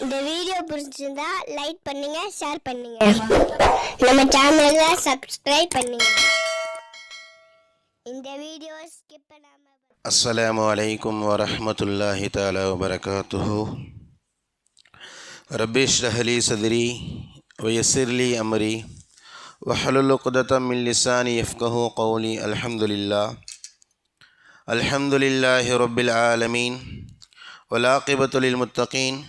இந்த வீடியோ பிடிச்சிருந்தா லைக் பண்ணுங்க, ஷேர் பண்ணுங்க, நம்ம சேனலை சப்ஸ்கிரைப் பண்ணுங்க. இந்த வீடியோ ஸ்கிப் பண்ணாம. அஸ்ஸலாமு அலைக்கும் வரஹ்மத்துல்லாஹி தஆலா வபரகாத்துஹு. ரப்பி இஷ்ரஹ் லி சத்ரி வயஸ்ஸிர் லி அம்ரி வஹ்லுல் உக்ததம் மின் லிசானி யஃப்கஹு கௌலி. அல்ஹம்துலில்லாஹி ரப்பில் ஆலமீன் வல் ஆகிபத்து லில் முத்தகீன்.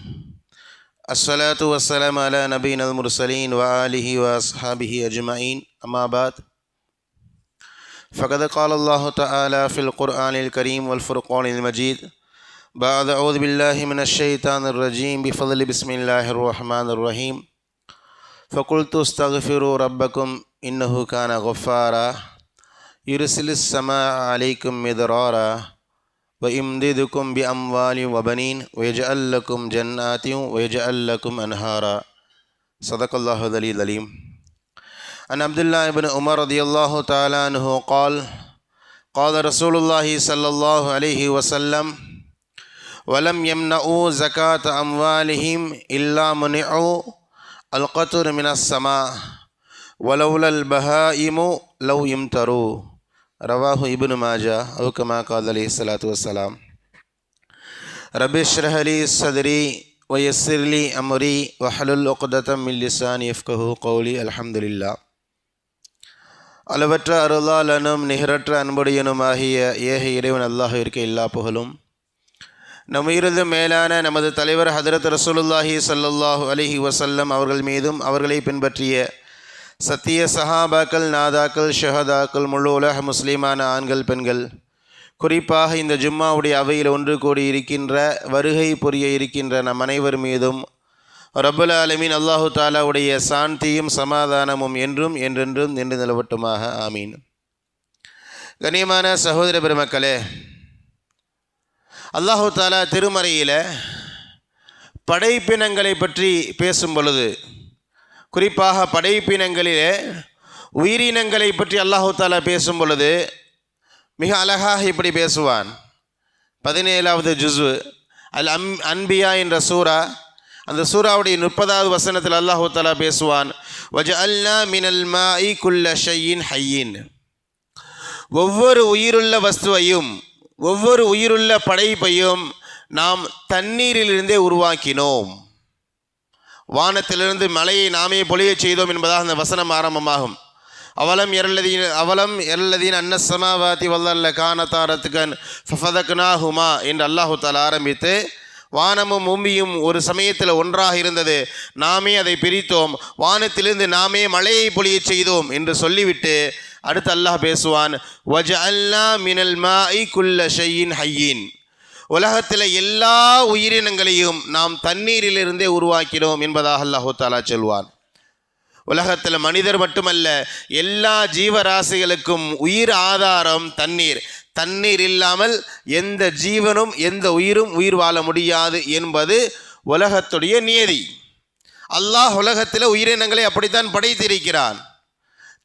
அஸ்ஸலாத்து வஸ்ஸலாமு அலா நபியினல் முர்சலீன் வ ஆலிஹி வ அஸ்ஹாபிஹி அஜ்மஈன். அம்மா பாத். فقد قال الله تعالى في القرآن الكريم والفرقان المجيد بعد أعوذ بالله من الشيطان الرجيم بفضل بسم الله الرحمن الرحيم فقلت استغفروا ربكم إنه كان غفارا يرسل السماء عليكم مدرارا ويمددكم بأموال وبنين ويجعل لكم جنات ويجعل لكم أنهارا. صدق الله العلي العليم. عن عبد الله بن عمر رضي الله تعالى عنه قال قال رسول الله صلى الله عليه وسلم ولم يمنعوا زكاة أموالهم إلا منعوا القطر من السماء ولولا البهائم لو يمطروا. رواه ابن ماجه أو كما قال عليه الصلاة والسلام. رب اشرح لي صدري ويسر لي أمري واحلل عقدة من لساني يفقهوا قولي. الحمد لله. அளவற்ற அருளாளனும் நிகரற்ற அன்புடையனுமாகிய ஏக இறைவன் அல்லாஹ்விற்கு எல்லா புகழும். நம்முயிரது மேலான நமது தலைவர் ஹதரத் ரசூலுல்லாஹி ஸல்லல்லாஹு அலைஹி வஸல்லம் அவர்கள் மீதும் அவர்களை பின்பற்றிய சத்திய சஹாபாக்கள், நாதாக்கள், ஷஹதாக்கள், முழு உலக முஸ்லீமான ஆண்கள், பெண்கள், குறிப்பாக இந்த ஜும்மாவுடைய அவையில் ஒன்று கூடி இருக்கின்ற, வருகை புரிய இருக்கின்ற நம் அனைவர் மீதும் ரப்புல் ஆலமீன் அல்லாஹு தாலாவுடைய சாந்தியும் சமாதானமும் என்றும் என்றென்றும் நின்று நிலவட்டுமாக. ஆமீன். கண்ணியமான சகோதர பெருமக்களே, அல்லாஹு தாலா திருமறையில் படைப்பினங்களை பற்றி பேசும் பொழுது, குறிப்பாக படைப்பினங்களிலே உயிரினங்களை பற்றி அல்லாஹு தாலா பேசும் பொழுது மிக அழகாக இப்படி பேசுவான். 17வது ஜுஸு அல் அன்பியா என்ற சூரா, அந்த சூராவுடைய 30வது வசனத்தில் அல்லாஹு தஆலா பேசுவான். வஜஅல்னா மினல் மாஇ குல்ல ஷைஇன் ஹய்யின். ஒவ்வொரு உயிருள்ள வஸ்துவையும், ஒவ்வொரு உயிருள்ள படைப்பையும் நாம் தண்ணீரிலிருந்தே உருவாக்கினோம். வானத்திலிருந்து மழையை நாமே பொழியச் செய்தோம் என்பதாக அந்த வசனம் ஆரம்பமாகும். அவலம் எரல்லதீன் அன்னஸ் ஸமாவாதி வல்லல்ல கானதாரத்துகன் ஃபஃபதக்னாஹுமா என்று அல்லாஹு தஆலா ஆரம்பித்து, வானமும் பூமியும் ஒரு சமயத்தில் ஒன்றாக இருந்தது, நாமே அதை பிரித்தோம், வானத்திலிருந்து நாமே மழையை பொழியச் செய்தோம் என்று சொல்லிவிட்டு அடுத்து அல்லாஹ் பேசுவான். வஜஅல்னா மினல் மாஇ குல்ல ஷைஇன் ஹய்யின். உலகத்தில் எல்லா உயிரினங்களையும் நாம் தண்ணீரிலிருந்தே உருவாக்கினோம் என்பதாக அல்லாஹு தஆலா சொல்வான். உலகத்தில் மனிதர் மட்டுமல்ல, எல்லா ஜீவராசிகளுக்கும் உயிர் ஆதாரம் தண்ணீர். தண்ணீர் இல்லாமல் எந்த ஜீவனும் எந்த உயிரும் உயிர் வாழ முடியாது என்பது உலகத்துடைய நியதி. அல்லாஹ் உலகத்தில் உயிரினங்களை அப்படித்தான் படைத்திருக்கிறான்.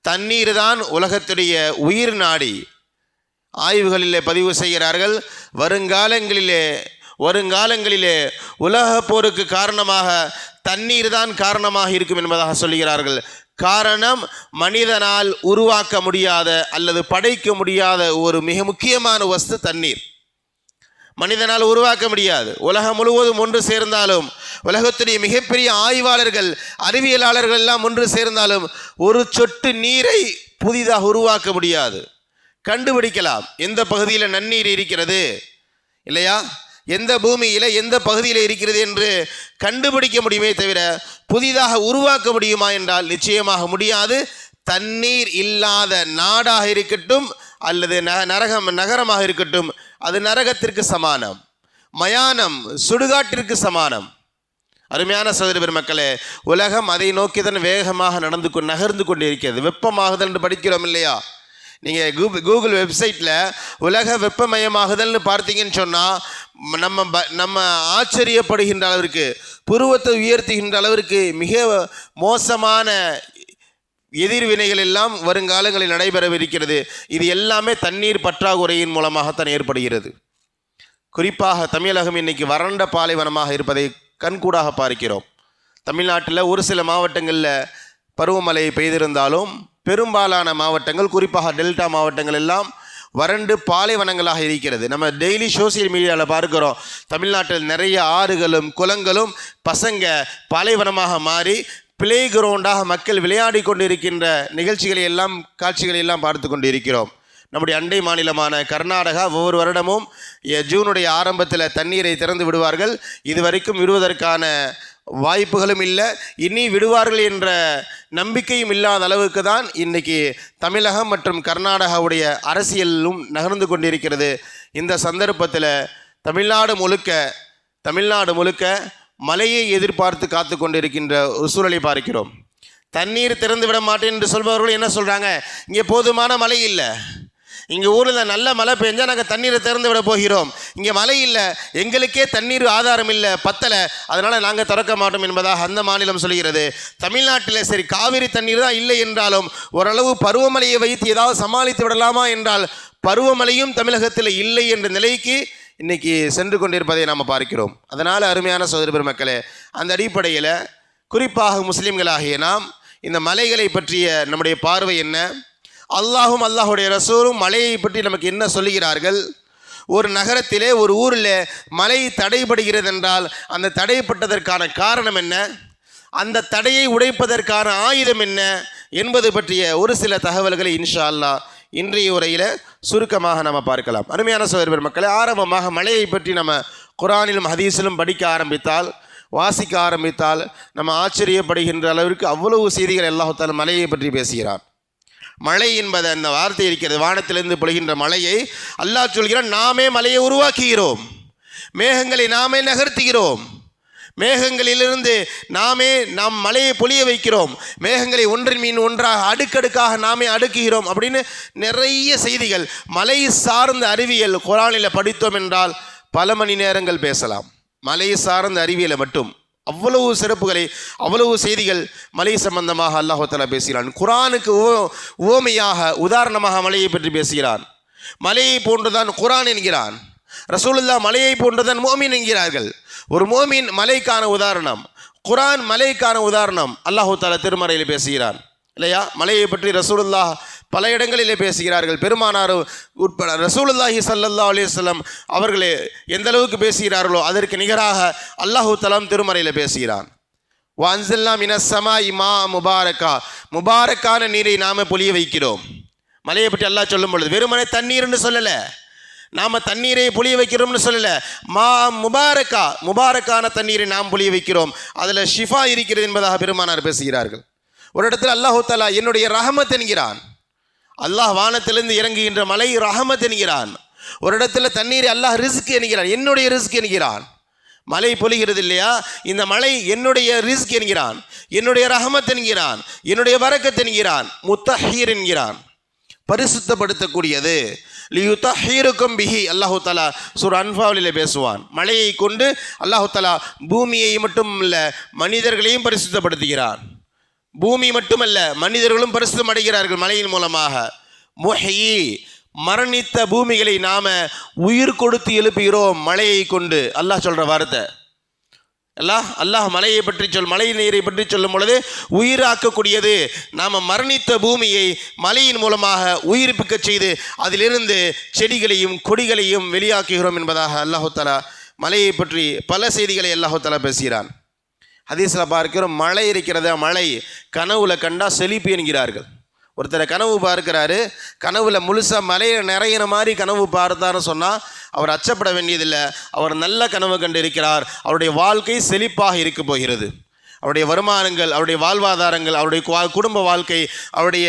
தண்ணீர் தான் உலகத்துடைய உயிர் நாடி. ஆய்வுகளிலே பதிவு செய்கிறார்கள், வருங்காலங்களிலே உலக போருக்கு காரணமாக தண்ணீர் தான் காரணமாக இருக்கும் என்பதாக சொல்கிறார்கள். காரணம், மனிதனால் உருவாக்க முடியாத அல்லது படைக்க முடியாத ஒரு மிக முக்கியமான வஸ்து தண்ணீர். மனிதனால் உருவாக்க முடியாது. உலகம் முழுவதும் ஒன்று சேர்ந்தாலும், உலகத்துடைய மிகப்பெரிய ஆய்வாளர்கள், அறிவியலாளர்கள் எல்லாம் ஒன்று சேர்ந்தாலும் ஒரு சொட்டு நீரை புதிதாக உருவாக்க முடியாது. கண்டுபிடிக்கலாம் எந்த பகுதியில் நன்னீர் இருக்கிறது இல்லையா, எந்த பூமியில் எந்த பகுதியில் இருக்கிறது என்று கண்டுபிடிக்க முடியுமே தவிர புதிதாக உருவாக்க முடியுமா என்றால் நிச்சயமாக முடியாது. தண்ணீர் இல்லாத நாடாக இருக்கட்டும் அல்லது நகரமாக இருக்கட்டும், அது நரகத்திற்கு சமானம், மயானம் சுடுகாட்டிற்கு சமானம். அருமையான சகோதர பெருமக்களே, உலகம் அதை நோக்கி தான் வேகமாக நகர்ந்து கொண்டிருக்கிறது. வெப்பமாகுதல் என்று படிக்கிறோம் இல்லையா? நீங்கள் கூகுள் வெப்சைட்டில் உலக வெப்பமயமாகுதல்னு பார்த்தீங்கன்னு சொன்னால் நம்ம ஆச்சரியப்படுகின்ற அளவிற்கு, புருவத்தை உயர்த்துகின்ற அளவிற்கு மிக மோசமான எதிர்வினைகள் எல்லாம் வருங்காலங்களில் நடைபெறவிருக்கிறது. இது எல்லாமே தண்ணீர் பற்றாக்குறையின் மூலமாகத்தான் ஏற்படுகிறது. குறிப்பாக தமிழகம் இன்னைக்கு வறண்ட பாலைவனமாக இருப்பதை கண்கூடாக பார்க்கிறோம். தமிழ்நாட்டில் ஒரு சில மாவட்டங்களில் பருவமழை பெய்திருந்தாலும் பெரும்பாலான மாவட்டங்கள், குறிப்பாக டெல்டா மாவட்டங்கள் எல்லாம் வறண்டு பாலைவனங்களாக இருக்கிறது. நம்ம டெய்லி சோசியல் மீடியாவில் பார்க்கிறோம், தமிழ்நாட்டில் நிறைய ஆறுகளும் குளங்களும் பசங்க பாலைவனமாக மாறி பிளே கிரவுண்டாக மக்கள் விளையாடி கொண்டு இருக்கின்ற நிகழ்ச்சிகளை எல்லாம், காட்சிகளை எல்லாம் பார்த்து கொண்டு இருக்கிறோம். நம்முடைய அண்டை மாநிலமான கர்நாடகா ஒவ்வொரு வருடமும் ஜூனுடைய ஆரம்பத்தில் தண்ணீரை திறந்து விடுவார்கள். இதுவரைக்கும் விடுவதற்கான வாய்ப்புகளும் இல்லை, இனி விடுவார்கள் என்ற நம்பிக்கையும் இல்லாத அளவுக்கு தான் இன்றைக்கி தமிழகம் மற்றும் கர்நாடகாவுடைய அரசியலும் நகர்ந்து கொண்டிருக்கிறது. இந்த சந்தர்ப்பத்தில் தமிழ்நாடு முழுக்க மழையை எதிர்பார்த்து காத்து கொண்டிருக்கின்ற ஒரு சூழலை பார்க்கிறோம். தண்ணீர் திறந்து விட மாட்டேன் என்று சொல்பவர்கள் என்ன சொல்கிறாங்க, இங்கே போதுமான மழை இல்லை, இங்கே ஊரில் நல்ல மழை பெஞ்சால் நாங்கள் தண்ணீரை திறந்து விட போகிறோம், இங்கே மழை இல்லை, எங்களுக்கே தண்ணீர் ஆதாரம் இல்லை, பத்தலை, அதனால் நாங்கள் திறக்க மாட்டோம் என்பதாக அந்த மாநிலம் சொல்கிறது. தமிழ்நாட்டில் சரி காவிரி தண்ணீர் தான் இல்லை என்றாலும் ஓரளவு பருவமழையை வைத்து ஏதாவது சமாளித்து விடலாமா என்றால் பருவமழையும் தமிழகத்தில் இல்லை என்ற நிலைக்கு இன்றைக்கி சென்று கொண்டிருப்பதை நாம் பார்க்கிறோம். அதனால் அருமையான சகோதர பெருமக்களே, அந்த அடிப்படையில் குறிப்பாக முஸ்லீம்களாகிய நாம் இந்த மலைகளை பற்றிய நம்முடைய பார்வை என்ன, அல்லாஹும் அல்லாஹுடைய ரசூலும் மலையை பற்றி நமக்கு என்ன சொல்லுகிறார்கள், ஒரு நகரத்திலே ஒரு ஊரில் மலை தடைபடுகிறது என்றால் அந்த தடைப்பட்டதற்கான காரணம் என்ன, அந்த தடையை உடைப்பதற்கான ஆயுதம் என்ன என்பது பற்றிய ஒரு சில தகவல்களை இன்ஷா அல்லாஹ் இன்றைய உரையில் சுருக்கமாக நம்ம பார்க்கலாம். அருமையான சகோதர பெருமக்களே, ஆரம்பமாக மலையை பற்றி நம்ம குர்ஆனிலும் ஹதீஸிலும் படிக்க ஆரம்பித்தால், வாசிக்க ஆரம்பித்தால் நம்ம ஆச்சரியப்படுகின்ற அளவிற்கு அவ்வளவு செய்திகள் அல்லாஹ் தஆலா மலையை பற்றி பேசுகிறான். மழை என்பது அந்த வார்த்தை இருக்கிறது, வானத்திலிருந்து பொழிகின்ற மழையை அல்லாஹ் சொல்கிறான், நாமே மலையை உருவாக்குகிறோம், மேகங்களை நாமே நகர்த்துகிறோம், மேகங்களிலிருந்து நாம் மலையை பொழிய வைக்கிறோம், மேகங்களை ஒன்றின் மீன் ஒன்றாக அடுக்கடுக்காக நாமே அடுக்குகிறோம் அப்படின்னு நிறைய செய்திகள். மலை சார்ந்த அறிவியல் குர்ஆனில் படித்தோம் என்றால் பல மணி நேரங்கள் பேசலாம். மலை சார்ந்த அறிவியலை மட்டும் அவ்வளவு சிறப்புகளை, அவ்வளவு செய்திகள் மலை சம்பந்தமாக அல்லாஹ் தஆலா பேசுகிறான். குர்ஆனுக்கு உவமையாக உதாரணமாக மலையை பற்றி பேசுகிறான். மலையை போன்றுதான் குர்ஆன் என்கிறான். ரசூலுல்லாஹ் மலையை போன்றுதான் மோமின் என்கிறார்கள். ஒரு மோமின் மலைக்கான உதாரணம், குர்ஆன் மலைக்கான உதாரணம் அல்லாஹ் தஆலா திருமறையில் பேசுகிறான் இல்லையா? மலையை பற்றி ரசூலுல்லாஹ் பல இடங்களிலே பேசுகிறார்கள். பெருமானார் உட்பட ரசூலுல்லாஹி ஸல்லல்லாஹு அலைஹி வஸல்லம் அவர்களே எந்த அளவுக்கு பேசுகிறார்களோ அதற்கு நிகராக அல்லாஹ் தஆலா திருமறையில் பேசுகிறான். வஅன்ஸல்னா மினஸ் ஸமாஇ மா முபாரக்கா, முபாரக்கான நீரை நாம் பொழிய வைக்கிறோம். மலையை பற்றி அல்லாஹ் சொல்லும் பொழுது வெறுமனே தண்ணீர்னு சொல்லலை, நாம் தண்ணீரை பொழிய வைக்கிறோம்னு சொல்லலை, மா முபாரக்கா, முபாரக்கான தண்ணீரை நாம் பொழிய வைக்கிறோம், அதில் ஷிஃபா இருக்கிறது என்பதாக பெருமானார் பேசுகிறார்கள். ஒரு இடத்துல அல்லாஹ் தஆலா என்னுடைய ரஹமத் என்கிறான். அல்லாஹ் வானத்திலிருந்து இறங்குகின்ற மலை ரஹமத் என்கிறான். ஒரு இடத்துல தண்ணீரை அல்லாஹ் ரிஸ்க் என்கிறான், என்னுடைய ரிஸ்க் என்கிறான். மலை பொழிகிறது இல்லையா, இந்த மலை என்னுடைய ரிஸ்க் என்கிறான், என்னுடைய ரஹமத் என்கிறான், என்னுடைய பரக்கத் என்கிறான், முத்தஹீர் என்கிறான், பரிசுத்தப்படுத்தக்கூடியது. லியுத்தஹீருக்கும் பிஹி அல்லாஹு தஆலா சூரா அன்ஃபாலிலே பேசுவான். மலையை கொண்டு அல்லாஹு தஆலா பூமியை மட்டும் இல்லை மனிதர்களையும் பரிசுத்தப்படுத்துகிறான். பூமி மட்டுமல்ல மனிதர்களும் பரிசுத்தம் அடைகிறார்கள் மலையின் மூலமாக. முஹ்யி, மரணித்த பூமிகளை நாம உயிர் கொடுத்து எழுப்புகிறோம் மலையை கொண்டு. அல்லாஹ் சொல்ற வார்த்தை, அல்லாஹ் மலையை பற்றி மழை நீரை பற்றி சொல்லும் பொழுது உயிராக்கக்கூடியது. நாம் மரணித்த பூமியை மலையின் மூலமாக உயிர்ப்பிக்க செய்து அதிலிருந்து செடிகளையும் கொடிகளையும் வெளியாக்குகிறோம் என்பதாக அல்லாஹ் தஆலா மலையை பற்றி பல செய்திகளை அல்லாஹ் தஆலா பேசுகிறான். ஹதீஸில் பார்க்கிறோம், மழை இருக்கிறத, மழை கனவுல கண்டா செழிப்பு என்கிறார்கள். ஒருத்தரை கனவு பார்க்கிறாரு, கனவுல முழுசாக மலையை நிறையிற மாதிரி கனவு பார்த்தாருன்னு சொன்னால் அவர் அச்சப்பட வேண்டியதில்லை. அவர் நல்ல கனவு கண்டு இருக்கிறார், அவருடைய வாழ்க்கை செழிப்பாக இருக்க போகிறது. அவருடைய வருமானங்கள், அவருடைய வாழ்வாதாரங்கள், அவருடைய குடும்ப வாழ்க்கை, அவருடைய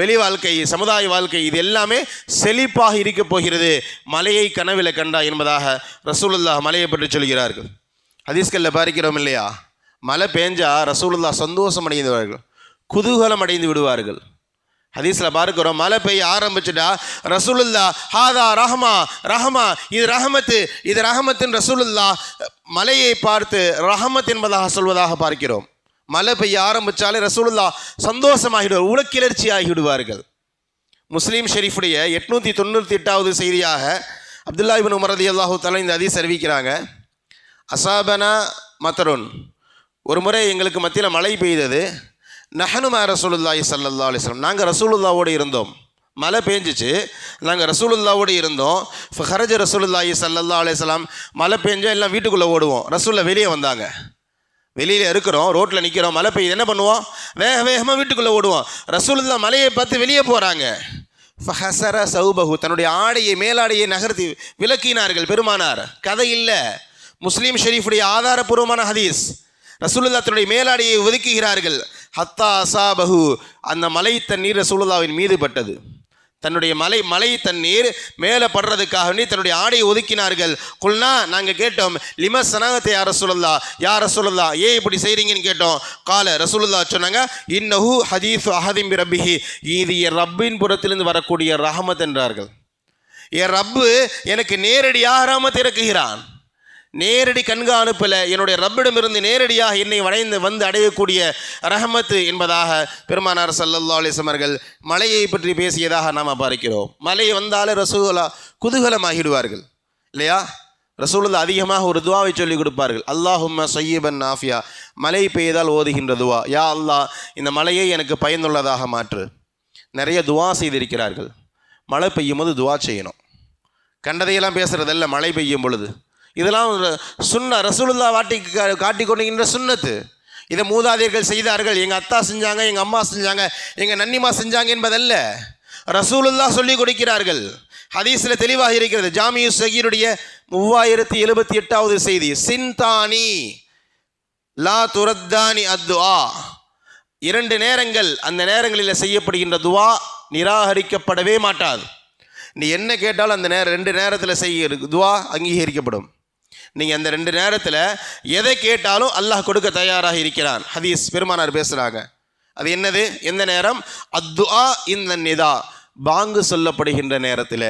வெளி வாழ்க்கை, சமுதாய வாழ்க்கை, இது எல்லாமே செழிப்பாக இருக்க போகிறது மலையை கனவில கண்டா என்பதாக ரசூலுல்லாஹ் மலையை பற்றி சொல்கிறார்கள். ஹதீஸ்களில் பார்க்கிறோம் இல்லையா, மழை பெஞ்சா ரசூலுல்லாஹ் சந்தோஷம் அடைந்தவர்கள், குதூகலம் அடைந்து விடுவார்கள். ஹதீஸில் பார்க்கிறோம், மழை பெய்ய ஆரம்பிச்சுட்டா ரசூலுல்லாஹ் ஹாதா ரஹ்மா, ரஹ்மா இது ரஹமத்து, இது ரஹமத்துன்னு ரசூலுல்லாஹ் மலையை பார்த்து ரஹமத் என்பதாக சொல்வதாக பார்க்கிறோம். மழை பெய்ய ஆரம்பித்தாலே ரசூலுல்லாஹ் சந்தோஷமாகிவிடுவார், உலக்கிளர்ச்சி ஆகிவிடுவார்கள். முஸ்லீம் ஷெரீஃபுடைய 898வது செய்தியாக அப்துல்லா இப்னு உமர் ரலியல்லாஹு தஆலா இந்த ஹதீஸ் அறிவிக்கிறாங்க. அசாபனா மத்தருன், ஒரு முறை எங்களுக்கு மத்தியில் மழை பெய்தது. நஹனு மா ரசூலுல்லாஹி ஸல்லல்லாஹு அலைஹி வஸல்லம், நாங்கள் ரசூலுல்லாவோடு இருந்தோம். மழை பெஞ்சிச்சு, நாங்கள் ரசூலுல்லாவோடு இருந்தோம். ஃபஹரஜ ரசூலுல்லாஹி ஸல்லல்லாஹு அலைஹி வஸல்லம், மழை பெஞ்சா எல்லாம் வீட்டுக்குள்ளே ஓடுவோம். ரசூலுல்லா வெளியே வந்தாங்க. வெளியில் இருக்கிறோம், ரோட்டில் நிற்கிறோம், மழை பெய்யுது, என்ன பண்ணுவோம்? வேகமாக வீட்டுக்குள்ளே ஓடுவோம். ரசூலுல்லாஹ் மலையை பார்த்து வெளியே போகிறாங்க. ஃபஹசர சௌபஹு, தன்னுடைய ஆடையை மேலாடையை நகர்த்தி விளக்கினார்கள் பெருமானார். கதை இல்லை, முஸ்லீம் ஷெரீஃபுடைய ஆதாரபூர்வமான ஹதீஸ். ரசூலுல்லாஹ் தன்னுடைய மேலாடையை ஒதுக்குகிறார்கள். ஹத்தா அசாபஹு, அந்த மலை தண்ணீர் ரசூலுல்லாஹ்வின் மீது பட்டது. தன்னுடைய மலை தண்ணீர் மேலே படுறதுக்காக வேண்டி தன்னுடைய ஆடையை ஒதுக்கினார்கள். குல்னா, நாங்கள் கேட்டோம், லிம சனகத்தை யார் ரசூலுல்லாஹ், யார் ரசூலுல்லாஹ் ஏன் இப்படி செய்கிறீங்கன்னு கேட்டோம். கால ரசூலுல்லாஹ் சொன்னாங்க, இன்னஹு ஹதீஸு அஹதிம் பி ரப்பிஹி, இது என் ரப்பின் புறத்திலிருந்து வரக்கூடிய ரஹமத் என்றார்கள். என் ரப்பு எனக்கு நேரடியாக ரஹமத் இறக்குகிறான். நேரடி கண்காணிப்பில் என்னுடைய ரப்பிடமிருந்து நேரடியாக என்னை வந்து அடையக்கூடிய ரஹமத்து என்பதாக பெருமானார் ஸல்லல்லாஹு அலைஹி வஸல்லம் அவர்கள் மலையை பற்றி பேசியதாக நாம் பார்க்கிறோம். மலை வந்தாலே ரசூலுல்லாஹ் குதூகலமாகிடுவார்கள் இல்லையா? ரசூலுல்லாஹ் அதிகமாக ஒரு துவாவை சொல்லி கொடுப்பார்கள். அல்லாஹும்ம ஸய்யிபன் நாஃபியா, மழை பெய்தால் ஓதுகின்ற துவா. யா அல்லாஹ், இந்த மலையை எனக்கு பயனுள்ளதாக மாற்று. நிறைய துவா செய்திருக்கிறார்கள். மழை பெய்யும் போது துவா செய்யணும். கண்டதையெல்லாம் பேசுகிறதல்ல மழை பெய்யும் பொழுது. இதெல்லாம் சுன்ன, ரசூலுல்லாஹ் காட்டி கொண்டிருக்கின்ற சுன்னத்து. இதை மூதாதையர்கள் செய்தார்கள், எங்கள் அத்தா செஞ்சாங்க, எங்கள் அம்மா செஞ்சாங்க, எங்கள் நன்னிமா செஞ்சாங்க என்பதல்ல, ரசூலுல்லாஹ் சொல்லி கொடுக்கிறார்கள். ஹதீஸில் தெளிவாக இருக்கிறது. ஜாமியு ஸகீருடைய 3078வது செய்தி, சின்தானி லா துரத்தானி அத்துஆ, 2 நேரங்கள், அந்த நேரங்களில் செய்யப்படுகின்ற துவா நிராகரிக்கப்படவே மாட்டாது. நீ என்ன கேட்டாலும் அந்த 2 நேரத்தில் செய்ய துவா அங்கீகரிக்கப்படும். நீங்கள் அந்த 2 நேரத்தில் எதை கேட்டாலும் அல்லாஹ் கொடுக்க தயாராக இருக்கிறான். ஹதீஸ் பெருமானார் பேசுகிறாங்க. அது என்னது? எந்த நேரம்? அத்துஆ இந்த நிதா, பாங்கு சொல்லப்படுகின்ற நேரத்தில்.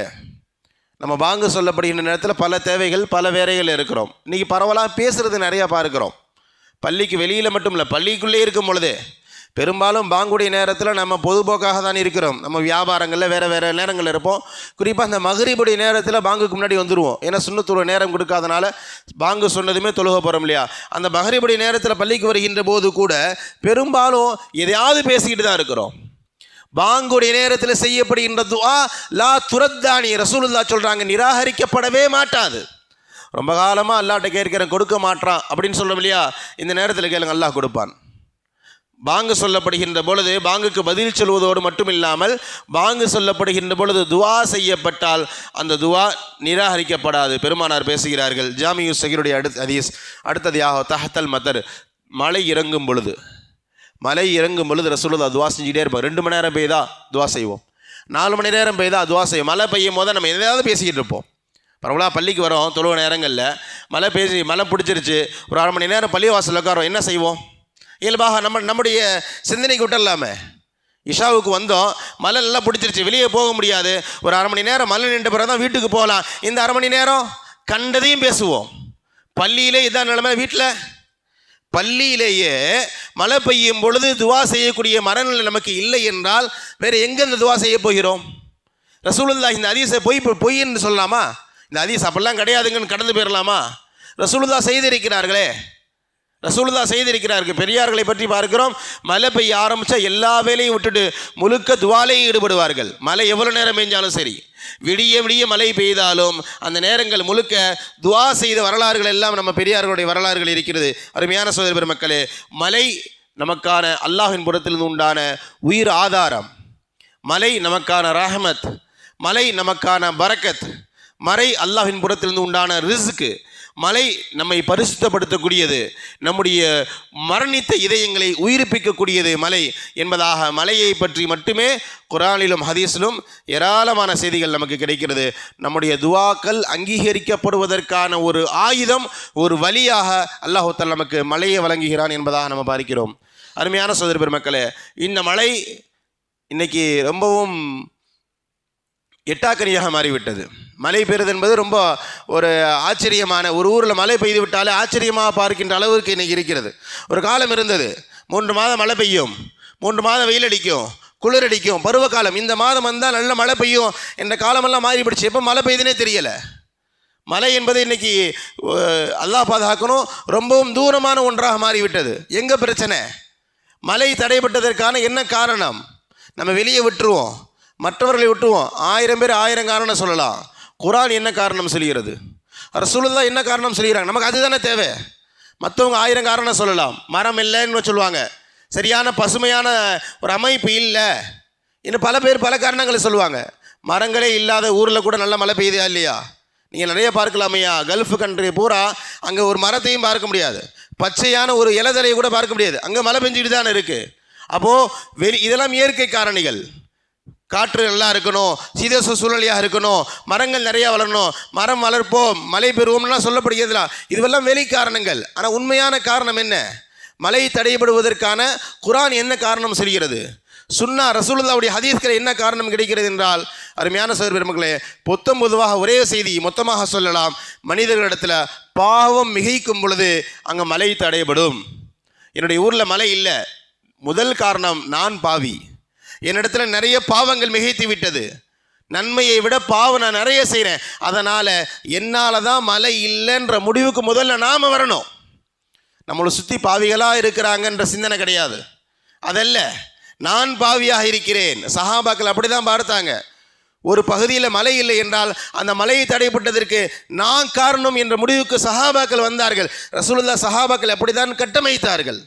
நம்ம பாங்கு சொல்லப்படுகின்ற நேரத்தில் பல தேவைகள், பல வேலைகள் இருக்கிறோம். இன்றைக்கி பரவலாக பேசுகிறது நிறையா பார்க்குறோம். பள்ளிக்கு வெளியில் மட்டும் இல்லை, பள்ளிக்குள்ளே இருக்கும் பொழுது பெரும்பாலும் பாங்குடைய நேரத்தில் நம்ம பொதுபோக்காக தான் இருக்கிறோம். நம்ம வியாபாரங்களில் வேறு நேரங்களில் இருப்போம். குறிப்பாக அந்த மகரிபுடைய நேரத்தில் பாங்குக்கு முன்னாடி வந்துடுவோம். ஏன்னா சுன்னத்துடைய நேரம் கொடுக்காதனால பாங்கு சொன்னதுமே தொழுக போகிறோம் இல்லையா? அந்த மகரிபுடைய நேரத்தில் பள்ளிக்கு வருகின்ற போது கூட பெரும்பாலும் எதையாவது பேசிக்கிட்டு தான் இருக்கிறோம். பாங்குடைய நேரத்தில் செய்யப்படுகின்ற துஆ லா துரத்தானி, ரசூலுல்லாஹ் சொல்கிறாங்க, நிராகரிக்கப்படவே மாட்டாது. ரொம்ப காலமாக அல்லாஹ்ட்ட கேட்கிறேன், கொடுக்க மாட்டான் அப்படின்னு சொல்கிறோம் இல்லையா? இந்த நேரத்தில் கேளுங்க, அல்லாஹ் கொடுப்பான். பாங்கு சொல்லப்படுகின்ற பொழுது பாங்குக்கு பதில் சொல்வதோடு மட்டும் இல்லாமல் பாங்கு சொல்லப்படுகின்ற பொழுது துவா செய்யப்பட்டால் அந்த துவா நிராகரிக்கப்படாது. பெருமானார் பேசுகிறார்கள். ஜாமியு ஸகீருடைய ஹதீஸ் அடுத்ததாக, தஹத்தல் மதர், மழை இறங்கும் பொழுது ரசூலுல்லாஹ் துவா செஞ்சுக்கிட்டே இருப்பார். 2 மணி நேரம் பெய்தா துவா செய்வோம், 4 மணி நேரம் பெய்தா துவா செய்வோம். மழை பெய்யும் போது நம்ம எதாவது பேசிக்கிட்டு இருப்போம். பரவலாக பள்ளிக்கு வரோம், தொழுவ நேரங்களில் மழை பிடிச்சிருச்சு, ஒரு 1/2 மணி நேரம் பள்ளி வாசல் உட்காரோம், என்ன செய்வோம்? இயல்பாக நம்முடைய சிந்தனைக்கு விட்டலாமே. இஷாவுக்கு வந்தோம், மழை நல்லா பிடிச்சிருச்சு, வெளியே போக முடியாது, ஒரு 1/2 மணி நேரம் மழை நின்ற பிறகு தான் வீட்டுக்கு போகலாம். இந்த 1/2 மணி நேரம் கண்டதையும் பேசுவோம். பள்ளியிலே இதான் நிலைமை. வீட்டில் பள்ளியிலேயே மழை பெய்யும் பொழுது துவா செய்யக்கூடிய மனநிலை நமக்கு இல்லை என்றால் வேறு எங்கே இந்த துவா செய்ய போகிறோம்? ரசூலுல்லாஹ் இந்த ஹதீஸை பொய்ன்னு சொல்லலாமா? இந்த ஹதீஸ் அப்படிலாம் கிடையாதுங்கன்னு கடந்து போயிடலாமா? ரசூலுல்லாஹ் செய்திருக்கிறார்களே, ரசூலுல்லாஹ் செய்திருக்கிறார்கள். பெரியார்களை பற்றி பார்க்கிறோம், மழை பெய்ய ஆரம்பித்தா எல்லா வேலையும் விட்டுட்டு முழுக்க துவாலையும் ஈடுபடுவார்கள். மழை எவ்வளோ நேரம் பெய்ஞ்சாலும் சரி, விடிய மழை பெய்தாலும் அந்த நேரங்கள் முழுக்க துவா செய்த வரலாறுகள் எல்லாம் நம்ம பெரியார்களுடைய வரலாறுகள் இருக்கிறது. அருமையான சகோதர பெருமக்களே, மழை நமக்கான அல்லாஹ்வின் புறத்திலிருந்து உண்டான உயிர் ஆதாரம், மழை நமக்கான ரஹமத், மழை நமக்கான பரக்கத், மழை அல்லாஹ்வின் புறத்திலிருந்து உண்டான ரிஸ்க், மழை நம்மை பரிசுத்தப்படுத்தக்கூடியது, நம்முடைய மரணித்த இதயங்களை உயிர்ப்பிக்கக்கூடியது மழை என்பதாக மழையை பற்றி மட்டுமே குர்ஆனிலும் ஹதீஸிலும் ஏராளமான செய்திகள் நமக்கு கிடைக்கிறது. நம்முடைய துஆக்கள் அங்கீகரிக்கப்படுவதற்கான ஒரு ஆயுதம், ஒரு வழியாக அல்லாஹ் தஆலா நமக்கு மழையை வழங்குகிறான் என்பதாக நம்ம பார்க்கிறோம். அருமையான சகோதர பெருமக்களே, இந்த மழை இன்னைக்கு ரொம்பவும் எட்டாக்கனியாக மாறிவிட்டது. மழை பெய்யுறது என்பது ரொம்ப ஒரு ஆச்சரியமான, ஒரு ஊரில் மழை பெய்து விட்டாலே ஆச்சரியமாக பார்க்கின்ற அளவுக்கு இன்றைக்கி இருக்கிறது. ஒரு காலம் இருந்தது, 3 மாதம் மழை பெய்யும், 3 மாதம் வெயில் அடிக்கும், குளிர் அடிக்கும், பருவகாலம். இந்த மாதம் வந்தால் நல்ல மழை பெய்யும் என்ற காலமெல்லாம் மாறிவிடுச்சு. எப்போ மழை பெய்யுதுனே தெரியலை. மலை என்பது இன்னைக்கு அல்லாஹ் பாதுகாக்கணும் ரொம்பவும் தூரமான ஒன்றாக மாறிவிட்டது. எங்கே பிரச்சனை? மலை தடைப்பட்டதற்கான என்ன காரணம்? நம்ம வெளியே விட்டுருவோம், மற்றவர்களை விட்டுருவோம். 1000 பேர் 1000 காரணம் சொல்லலாம். குர்ஆன் என்ன காரணம் சொல்கிறது? ரசூலுல்லாஹ் என்ன காரணம் சொல்கிறாங்க? நமக்கு அதுதானே தேவை. மற்றவங்க 1000 காரணம் சொல்லலாம். மரம் இல்லைன்னு சொல்லுவாங்க, சரியான பசுமையான ஒரு அமைப்பு இல்லை, இன்னும் பல பேர் பல காரணங்களை சொல்லுவாங்க. மரங்களே இல்லாத ஊரில் கூட நல்ல மழை பெய்யுதா இல்லையா? நீங்கள் நிறைய பார்க்கலாமையா, கல்ஃப் கண்ட்ரி பூரா அங்கே ஒரு மரத்தையும் பார்க்க முடியாது, பச்சையான ஒரு இலதலையை கூட பார்க்க முடியாது, அங்கே மழை பெஞ்சிட்டு தானே இருக்குது. அப்போது இதெல்லாம் இயற்கை காரணிகள். காற்று நல்லா இருக்கணும், சீதோஷ சூழ்நிலையாக இருக்கணும், மரங்கள் நிறையா வளரணும், மரம் வளர்ப்போம் மழை பெறுவோம்லாம் சொல்லப்படுகிறதுலாம் இதுவெல்லாம் வெளி காரணங்கள். ஆனால் உண்மையான காரணம் என்ன? மழை தடைபடுவதற்கான குர்ஆன் என்ன காரணம் சொல்கிறது? சுன்னா ரசூலுல்லாஹ்வுடைய ஹதீஸ்கள் என்ன காரணம் கிடைக்கிறது என்றால், அருமையான சகோதர பெருமக்களே, பொதுவாக ஒரே செய்தி மொத்தமாக சொல்லலாம். மனிதர்களிடத்தில் பாவம் மிகைக்கும் பொழுது அங்கே மழை தடைபடும். என்னுடைய ஊரில் மழை இல்லை, முதல் காரணம் நான் பாவி, என்னிடத்துல நிறைய பாவங்கள் மிகைத்து விட்டது, நன்மையை விட பாவம் நான் நிறைய செய்கிறேன், அதனால் என்னால் தான் மழை இல்லைன்ற முடிவுக்கு முதல்ல நாம் வரணும். நம்மளை சுற்றி பாவிகளாக இருக்கிறாங்கன்ற சிந்தனை கிடையாது, அதல்ல, நான் பாவியாக இருக்கிறேன். சஹாபாக்கள் அப்படி தான் பார்த்தாங்க. ஒரு பகுதியில் மழை இல்லை என்றால் அந்த மழையை தடைப்பட்டதற்கு நான் காரணம் என்ற முடிவுக்கு சஹாபாக்கள் வந்தார்கள். ரசூலுல்லாஹ் சஹாபாக்கள் அப்படி தான் கட்டமைத்தார்கள்.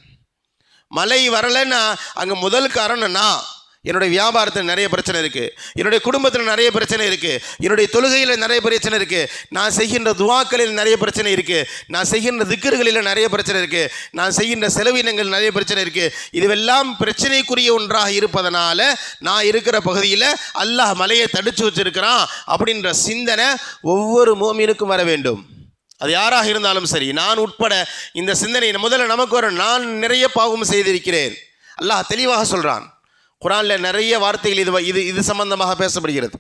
மழை வரலைன்னா அங்கே முதல் காரணம் நான். என்னுடைய வியாபாரத்தில் நிறைய பிரச்சனை இருக்குது, என்னுடைய குடும்பத்தில் நிறைய பிரச்சனை இருக்குது, என்னுடைய தொழுகையில் நிறைய பிரச்சனை இருக்குது, நான் செய்கின்ற துவாக்களில் நிறைய பிரச்சனை இருக்குது, நான் செய்கின்ற திக்ருகளில் நிறைய பிரச்சனை இருக்குது, நான் செய்கின்ற செலவினங்கள் நிறைய பிரச்சனை இருக்குது. இதுவெல்லாம் பிரச்சனைக்குரிய ஒன்றாக இருப்பதனால நான் இருக்கிற பகுதியில் அல்லாஹ் மலையை தடுத்து வச்சிருக்கிறான் அப்படின்ற சிந்தனை ஒவ்வொரு மோமினுக்கும் வர வேண்டும். அது யாராக இருந்தாலும் சரி, நான் உட்பட இந்த சிந்தனை முதல்ல நமக்கு வரும். நான் நிறைய பாவம் செய்திருக்கிறேன். அல்லாஹ் தெளிவாக சொல்கிறான். குர்ஆனில் நிறைய வார்த்தைகள் இது சம்பந்தமாக பேசப்படுகிறது.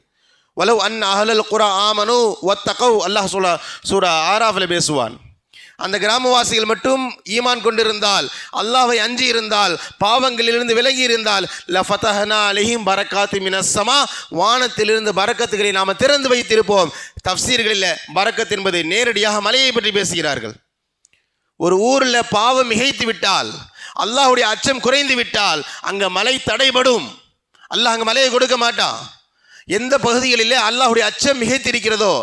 வலவ் அன் அஹ்லல் குர்ஆ ஆமனு வத்தகவ், அல்லாஹ் சூரா ஆராஃபில் பேசுவான். அந்த கிராமவாசிகள் மட்டும் ஈமான் கொண்டிருந்தால், அல்லாஹ்வை அஞ்சி இருந்தால், பாவங்களிலிருந்து விலகி இருந்தால், லஃபதஹ்னா அலைஹிம் பரக்காத்தி மினஸ் ஸமா, வானத்திலிருந்து பரக்கத்துகளை நாம் திறந்து வைத்திருப்போம். தஃப்சீர்களில் பரக்கத் என்பது நேரடியாக மலையை பற்றி பேசுகிறார்கள். ஒரு ஊரில் பாவம் மிகைத்து விட்டால், அல்லாஹ்வுடைய அச்சம் குறைந்து விட்டால் அங்கே மழை தடைபடும். அல்லாஹ் அங்கே மழையை கொடுக்க மாட்டான். எந்த பகுதிகளிலே அல்லாஹ்வுடைய அச்சம் மிகைத்திருக்கிறதோ,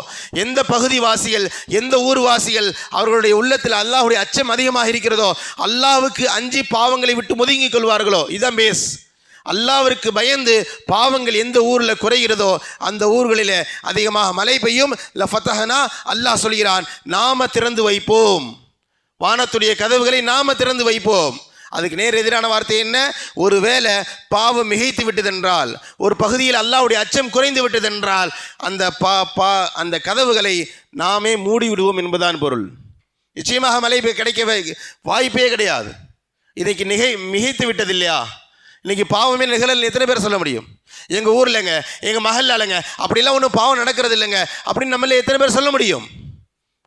எந்த பகுதிவாசிகள், எந்த ஊர்வாசிகள் அவர்களுடைய உள்ளத்தில் அல்லாஹ்வுடைய அச்சம் அதிகமாக இருக்கிறதோ, அல்லாஹ்வுக்கு அஞ்சி பாவங்களை விட்டு ஒதுங்கிக் கொள்வார்களோ, இதுதான் பேஸ். அல்லாஹ்விற்கு பயந்து பாவங்கள் எந்த ஊரில் குறைகிறதோ அந்த ஊர்களில் அதிகமாக மழை பெய்யும். லஃபதஹ்னா, அல்லாஹ் சொல்கிறான், நாம திறந்து வைப்போம், வானத்துடைய கதவுகளை நாம திறந்து வைப்போம். அதுக்கு நேர் எதிரான வார்த்தை என்ன? ஒருவேளை பாவம் மிகைத்து விட்டதென்றால், ஒரு பகுதியில் அல்லாஹ்வுடைய அச்சம் குறைந்து விட்டதென்றால் அந்த கதவுகளை நாமே மூடி விடுவோம் என்பதான் பொருள். நிச்சயமாக மழை கிடைக்க வாய்ப்பே கிடையாது. இன்றைக்கு மிகைத்து விட்டது இல்லையா? இன்றைக்கி பாவமே நிகழல் எத்தனை பேர் சொல்ல முடியும்? எங்கள் ஊர்லங்க, எங்கள் மகல்லாலங்க அப்படிலாம் ஒன்றும் பாவம் நடக்கிறது இல்லைங்க அப்படின்னு நம்மள எத்தனை பேர் சொல்ல முடியும்?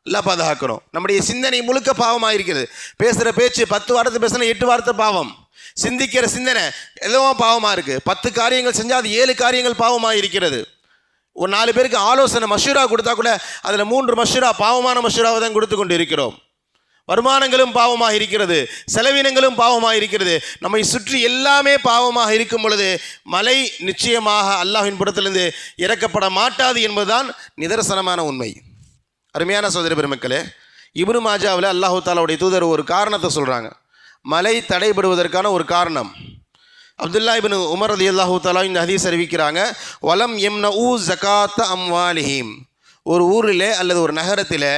எல்லாம் பாதுகாக்கணும். நம்முடைய சிந்தனை முழுக்க பாவமாக இருக்கிறது. பேசுகிற பேச்சு 10 வார்த்தை பேசினா 8 வார்த்தை பாவம். சிந்திக்கிற சிந்தனை எதுவும் பாவமாக இருக்குது. 10 காரியங்கள் செஞ்சால் அது 7 காரியங்கள் பாவமாக இருக்கிறது. ஒரு 4 பேருக்கு ஆலோசனை மஷூரா கொடுத்தா கூட அதில் 3 மஷூரா பாவமான மஷூராவை தான் கொடுத்து கொண்டு இருக்கிறோம். வருமானங்களும் பாவமாக இருக்கிறது, செலவினங்களும் பாவமாக இருக்கிறது. நம்மை சுற்றி எல்லாமே பாவமாக இருக்கும் பொழுது மழை நிச்சயமாக அல்லாஹ்வின் புறத்திலிருந்து இறக்கப்பட மாட்டாது என்பதுதான் நிதர்சனமான உண்மை. அருமையான சகோதர பெருமக்களே, இப்னு மாஜாவில் அல்லாஹ் தஆலாவுடைய தூதர் ஒரு காரணத்தை சொல்கிறாங்க. மழை தடைபடுவதற்கான ஒரு காரணம். அப்துல்லா இப்னு உமர் ரலியல்லாஹு தஆலா இந்த ஹதீஸ் அறிவிக்கிறாங்க. வலம் யம்னஉ ஸகாத்த அம்வாலிஹிம், ஒரு ஊரில் அல்லது ஒரு நகரத்தில்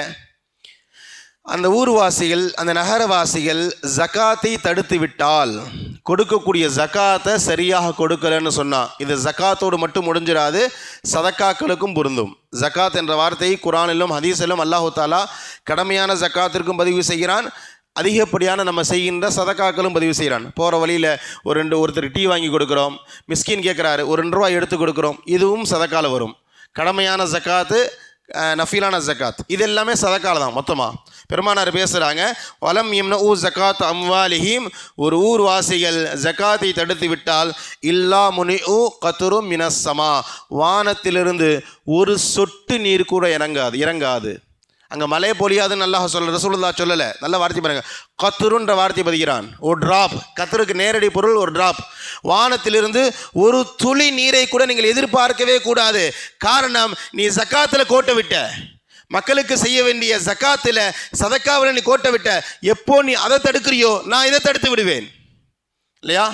அந்த ஊர்வாசிகள், அந்த நகரவாசிகள் ஜகாத்தை தடுத்து விட்டால், கொடுக்கக்கூடிய ஜகாத்தை சரியாக கொடுக்கலன்னு சொன்னால், இது ஜகாத்தோடு மட்டும் முடிஞ்சிடாது, சதக்காக்களுக்கும் பொருந்தும். ஜகாத் என்ற வார்த்தை குர்ஆனிலும் ஹதீஸிலும் அல்லாஹ் தஆலா கடமையான ஜகாத்திற்கும் பதிவு செய்கிறான், அதிகப்படியான நம்ம செய்கின்ற சதக்காக்களும் பதிவு செய்கிறான். போகிற வழியில் ஒருத்தர் டீ வாங்கி கொடுக்குறோம், மிஸ்கின் கேட்குறாரு, ஒரு 2 ரூபாய் எடுத்து கொடுக்குறோம், இதுவும் சதக்கால வரும். கடமையான ஜகாத்து, நஃபீலான ஜகாத், இது எல்லாமே சதக்கால தான் மொத்தமாக. பெருமானார் பேசுகிறாங்க, வலம் யம்னஉ ஸகாத் அம்வாலிஹிம், ஒரு ஊர்வாசிகள் ஜகாத்தை தடுத்து விட்டால், இல்லா முனிஉ கத்ரும் மினஸ் ஸமா, வானத்திலிருந்து ஒரு சொட்டு நீர் கூட இறங்காது. அங்கே மழை பொழியாதுன்னு அல்லாஹ் ரசூலுல்லாஹ் சொல்லலை. நல்ல வார்த்தை பாருங்க, கத்துருன்ற வார்த்தை பதிகிறான். ஒரு டிராப், கத்தருக்கு நேரடி பொருள் ஒரு டிராப். வானத்திலிருந்து ஒரு துளி நீரை கூட நீங்கள் எதிர்பார்க்கவே கூடாது. காரணம், நீ ஜக்காத்தில் கோட்டை விட்ட, மக்களுக்கு செய்ய வேண்டிய ஜக்காத்தில் சதக்காவில் நீ கோட்டை விட்ட. எப்போ நீ அதை தடுக்கிறியோ நான் இதை தடுத்து விடுவேன். இல்லையா?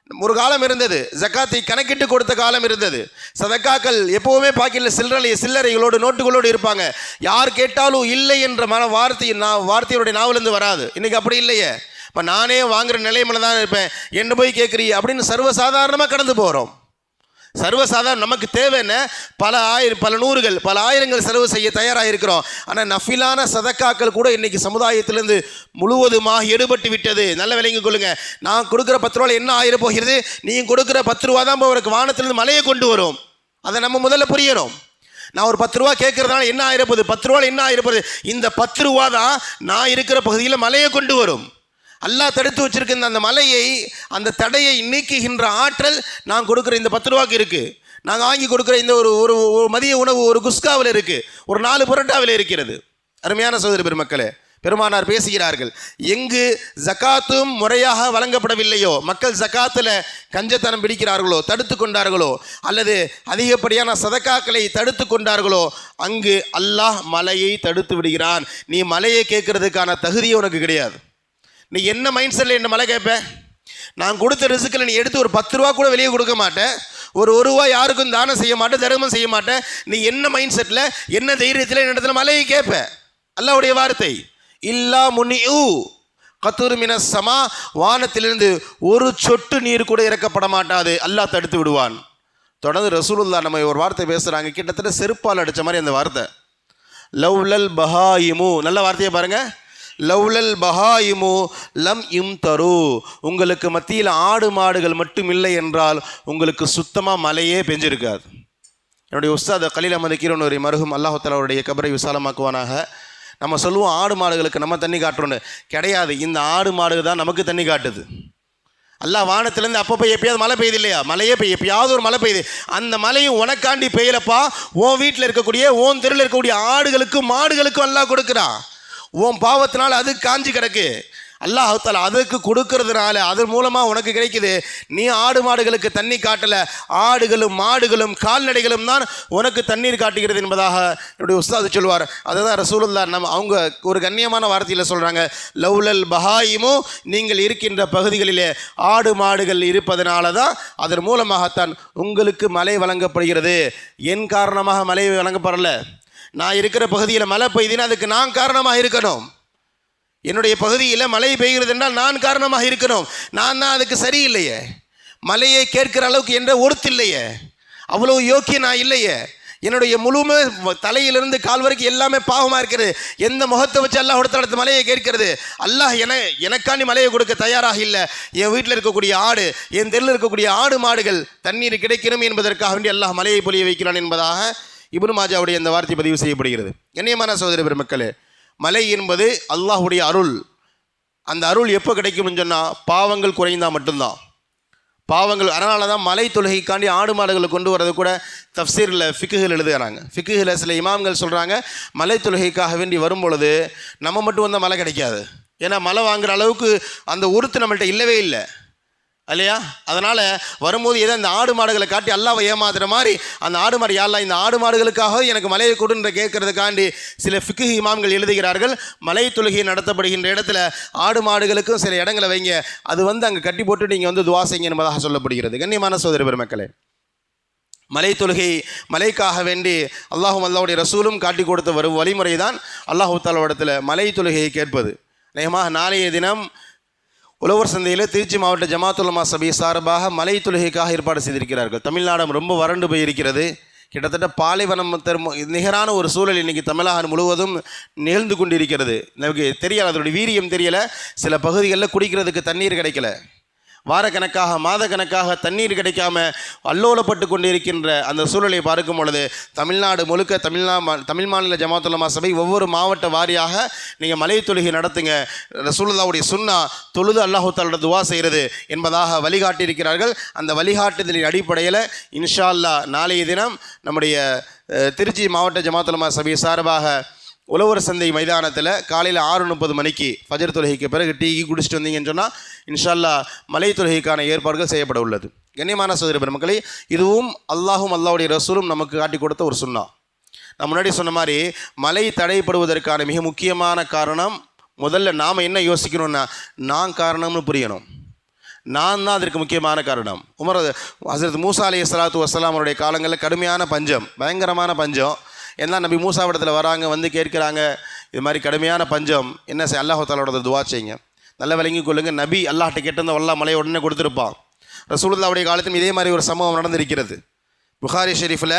ஒரு காலம் இருந்தது, ஜக்காத்தை கணக்கிட்டு கொடுத்த காலம் இருந்தது. சதக்காக்கள் எப்போவுமே பாக்கெட்டில் சில்லறைகளோடு நோட்டுகளோடு இருப்பாங்க. யார் கேட்டாலும் இல்லை என்ற வார்த்தையுடைய நாவிலிருந்து வராது. இன்னைக்கு அப்படி இல்லையே. இப்போ நானே வாங்குற நிலைமையில தான் இருப்பேன், என்ன போய் கேட்குறீ அப்படின்னு சர்வசாதாரணமாக கடந்து போகிறோம். சர்வசாதாரண நமக்கு தேவைன்னு பல நூறுகள் பல ஆயிரங்கள் செலவு செய்ய தயாராக இருக்கிறோம். ஆனால் நஃபிலான சதக்காக்கள் கூட இன்னைக்கு சமுதாயத்திலிருந்து முழுவதுமாக எடுபட்டு விட்டது. நல்ல விலைங்க கொள்ளுங்க. நான் கொடுக்குற 10 ரூபாயில் என்ன ஆயிரம் போகிறது, நீங்கள் கொடுக்குற 10 ரூபா தான் அவருக்கு வானத்திலிருந்து மலையை கொண்டு வரும். அதை நம்ம முதல்ல புரியணும். நான் ஒரு 10 ரூபா கேட்கறதுனால என்ன ஆயிரப்போகுது, 10 ரூபாயில் என்ன ஆயிரப்போகுது, இந்த 10 ரூபா தான் நான் இருக்கிற பகுதியில் மலையை கொண்டு வரும். அல்லாஹ் தடுத்து வச்சிருக்க அந்த மலையை, அந்த தடையை நீக்குகின்ற ஆற்றல் நான் கொடுக்குற இந்த 10 ரூபாய்க்கு இருக்குது. நாங்கள் வாங்கி கொடுக்குற இந்த ஒரு மதிய உணவு ஒரு குஸ்காவில் இருக்குது, ஒரு 4 புரோட்டாவில் இருக்கிறது. அருமையான சகோதர பெருமக்களே, பெருமானார் பேசுகிறார்கள், எங்கு ஜக்காத்தும் முறையாக வழங்கப்படவில்லையோ, மக்கள் ஜக்காத்தில் கஞ்சத்தனம் பிடிக்கிறார்களோ, தடுத்து கொண்டார்களோ, அல்லது அதிகப்படியான சதக்காக்களை தடுத்து கொண்டார்களோ, அங்கு அல்லாஹ் மலையை தடுத்து விடுகிறான். நீ மலையை கேட்கறதுக்கான தகுதியே உனக்கு கிடையாது. நீ என்ன மைண்ட் செட்டில் என்ன மலை கேட்ப? நான் கொடுத்த ரிஸ்கில் நீ எடுத்து ஒரு 10 ரூபா கூட வெளியே கொடுக்க மாட்டேன், ஒரு ரூபா யாருக்கும் தானம் செய்ய மாட்டேன், தர்மம் செய்ய மாட்டேன். நீ என்ன மைண்ட் செட்டில், என்ன தைரியத்தில் என்ன இடத்துல மலையை கேட்ப? அல்லாஹ்வுடைய வார்த்தை, இல்லா முனியூ கத்துரு மினஸ் சமா, வானத்திலிருந்து ஒரு சொட்டு நீர் கூட இறக்கப்பட மாட்டாது, அல்லாஹ் தடுத்து விடுவான். தொடர்ந்து ரசூலுல்லாஹ் நம்ம ஒரு வார்த்தை பேசுகிறாங்க, கிட்டத்தட்ட செருப்பால் அடித்த மாதிரி அந்த வார்த்தை, லவ்லல் பஹாயிமு. நல்ல வார்த்தையை பாருங்க, லவ்லல் பஹாயிமு லம் இம்தரு. உங்களுக்கு மத்தியில் ஆடு மாடுகள் மட்டும் இல்லை என்றால் உங்களுக்கு சுத்தமாக மழையே பெஞ்சிருக்காது. என்னுடைய உஸ்தாத் கலீல் அஹ்மத் கீரனூரி மருகும் அல்லாஹ் தஆலா அவருடைய கபரை விசாலமாக்குவானாக. நம்ம சொல்லுவோம் ஆடு மாடுகளுக்கு நம்ம தண்ணி காட்டுறோன்னு. கிடையாது, இந்த ஆடு மாடு தான் நமக்கு தண்ணி காட்டுது. அல்லாஹ் வானத்திலேருந்து அப்பப்போ எப்பயாவது மழை பெய்யுது இல்லையா, மழையே எப்பயாவது ஒரு மழை பெய்யுது. அந்த மழையும் உனக்காண்டி பெய்யலப்பா, உன் வீட்டில் இருக்கக்கூடிய உன் தெருவில் இருக்கக்கூடிய ஆடுகளுக்கும் மாடுகளுக்கும் அல்லாஹ் கொடுக்குறான். உன் பாவத்தினால் அது காஞ்சி கிடக்கு, அல்லாஹ் தஆலா அதுக்கு கொடுக்கறதுனால அதன் மூலமாக உனக்கு கிடைக்குது. நீ ஆடு மாடுகளுக்கு தண்ணி காட்டலை, ஆடுகளும் மாடுகளும் கால்நடைகளும் தான் உனக்கு தண்ணீர் காட்டுகிறது என்பதாக என்னுடைய உஸ்தாது சொல்வார். அதை தான் ரசூலுல்லாஹ் அவங்க ஒரு கண்ணியமான வார்த்தையில் சொல்கிறாங்க, லவ்லல் பஹாயிமு, நீங்கள் இருக்கின்ற பகுதிகளிலே ஆடு மாடுகள் இருப்பதனால தான் அதன் மூலமாகத்தான் உங்களுக்கு மழை வழங்கப்படுகிறது. என் காரணமாக மழை வழங்கப்படலை. நான் இருக்கிற பகுதியில் மழை பெய்யுதுன்னா அதுக்கு நான் காரணமாக இருக்கணும். என்னுடைய பகுதியில் மழை பெய்கிறது என்றால் நான் காரணமாக இருக்கணும். நான் தான் அதுக்கு சரியில்லையே, மழையை கேட்கிற அளவுக்கு என்ற ஒருத்தில்லையே, அவ்வளோ யோக்கிய நான் இல்லையே. என்னுடைய முழுமை தலையிலிருந்து கால் வரைக்கும் எல்லாமே பாவமாக இருக்கிறது. எந்த முகத்தை வச்சு அல்லாஹ் அடுத்த மலையை கேட்கிறது? அல்லாஹ் எனக்காண்டி மலையை கொடுக்க தயாராக இல்லை. என் வீட்டில் இருக்கக்கூடிய ஆடு, என் தெருவில் இருக்கக்கூடிய ஆடு மாடுகள் தண்ணீர் கிடைக்கணும் என்பதற்காக வேண்டி அல்லாஹ் மலையை பொழிய வைக்கிறான் என்பதாக இப்னு மாஜாவுடைய அந்த வார்த்தை பதிவு செய்யப்படுகிறது. கண்ணியமான சகோதர பெருமக்களே, மலை என்பது அல்லாஹ்வுடைய அருள். அந்த அருள் எப்போ கிடைக்கும்னு சொன்னால் பாவங்கள் குறைந்தால் மட்டும்தான். பாவங்கள், அதனால தான் மலை தொழுகைக்காண்டி ஆடு மாடுகளை கொண்டு வரது கூட தஃப்சீரில் ஃபிக்குகள் எழுதுகிறாங்க. ஃபிக்குகளை சில இமாம்கள் சொல்கிறாங்க, மலை தொழுகைக்காக வேண்டி வரும் பொழுது நம்ம மட்டும் வந்தால் மழை கிடைக்காது. ஏன்னா மழை வாங்குகிற அளவுக்கு அந்த உறுத்து நம்மள்கிட்ட இல்லவே இல்லை இல்லையா? அதனால் வரும்போது ஏதோ அந்த ஆடு மாடுகளை காட்டி அல்லாவை ஏமாத்துற மாதிரி அந்த ஆடு மாடு, யாரெல்லாம் இந்த ஆடு மாடுகளுக்காக எனக்கு மலையை கொடுன்ற கேட்கறதுக்காண்டி சில ஃபிக்கு இமாம்கள் எழுதுகிறார்கள், மலை தொழுகை நடத்தப்படுகின்ற இடத்துல ஆடு மாடுகளுக்கும் சில இடங்களை வைங்க, அது அங்கே கட்டி போட்டு நீங்கள் துவா செய்யுங்க என்பதாக சொல்லப்படுகிறது. கண்ணியமான சகோதர பெருமக்களே, மலை தொழுகை மலைக்காக வேண்டி அல்லாஹ்வுடைய ரசூலும் காட்டி கொடுத்த வரும் வழிமுறை தான் அல்லாஹ் தஆலாவிடத்தில் மலை தொழுகையை கேட்பது. நேமாக நாளைய தினம் உழவர் சந்தையில் திருச்சி மாவட்ட ஜமாத்துல் உலமா சபை சார்பாக மலை தொழுகைக்காக ஏற்பாடு செய்திருக்கிறார்கள். தமிழ்நாடு ரொம்ப வறண்டு போயிருக்கிறது. கிட்டத்தட்ட பாலைவனம் நிகரான ஒரு சூழல் இன்றைக்கி தமிழகம் முழுவதும் நிகழ்ந்து கொண்டிருக்கிறது. நமக்கு தெரியலை, அதனுடைய வீரியம் தெரியலை. சில பகுதிகளில் குடிக்கிறதுக்கு தண்ணீர் கிடைக்கல, வாரக்கணக்காக மாதக்கணக்காக தண்ணீர் கிடைக்காம அல்லோலப்பட்டு கொண்டிருக்கின்ற அந்த சூழலை பார்க்கும் பொழுது தமிழ்நாடு முழுக்க தமிழ் மாநில ஜமாத்துல் உலமா சபை ஒவ்வொரு மாவட்ட வாரியாக நீங்கள் மலை தொழுகை நடத்துங்க, ரசூலுல்லாஹ்வுடைய சுன்னா தொழுது அல்லாஹ் தஆலா துவா செய்கிறது என்பதாக வழிகாட்டியிருக்கிறார்கள். அந்த வழிகாட்டுதலின் அடிப்படையில் இன்ஷா அல்லாஹ் நாளைய தினம் நம்முடைய திருச்சி மாவட்ட ஜமாத்துல் உலமா சபை சார்பாக உழவர் சந்தை மைதானத்தில் காலையில் 6:30 மணிக்கு ஃபஜர் தொழுகைக்கு பிறகு டீ குடிச்சிட்டு வந்தீங்கன்னு சொன்னால் இன்ஷா அல்லாஹ் மலை தொழுகைக்கான ஏற்பாடுகள் செய்யப்பட உள்ளது. கண்ணியமான சகோதர பெருமக்களே, இதுவும் அல்லாஹ்வுடைய ரசூலும் நமக்கு காட்டி கொடுத்த ஒரு சுன்னா. நான் முன்னாடி சொன்ன மாதிரி மலை தடைப்படுவதற்கான மிக முக்கியமான காரணம், முதல்ல நாம் என்ன யோசிக்கணும்னா நான் காரணம்னு புரியணும். நான் தான் அதற்கு முக்கியமான காரணம். ஹஸரத் மூசா அலைஹிஸ்ஸலாத்து வஸ்ஸலாம் அவருடைய காலங்களில் கடுமையான பஞ்சம், பயங்கரமான பஞ்சம். ஏன்னா நபி மூசாவிடத்தில் வராங்க, வந்து கேட்குறாங்க, இது மாதிரி கடுமையான பஞ்சம், என்ன செய்ய, அல்லாஹ் தஆலாவோட துவா செய்யுங்க. நல்லா விளங்கி கொள்ளுங்க, நபி அல்லாஹ்ட்ட கேட்டிருந்த அல்லாஹ் மலையை உடனே கொடுத்துருப்பான். ரசூலுல்லாஹ்வுடைய காலத்தில் இதே மாதிரி ஒரு சம்பவம் நடந்திருக்கிறது. புகாரி ஷெரீஃபில்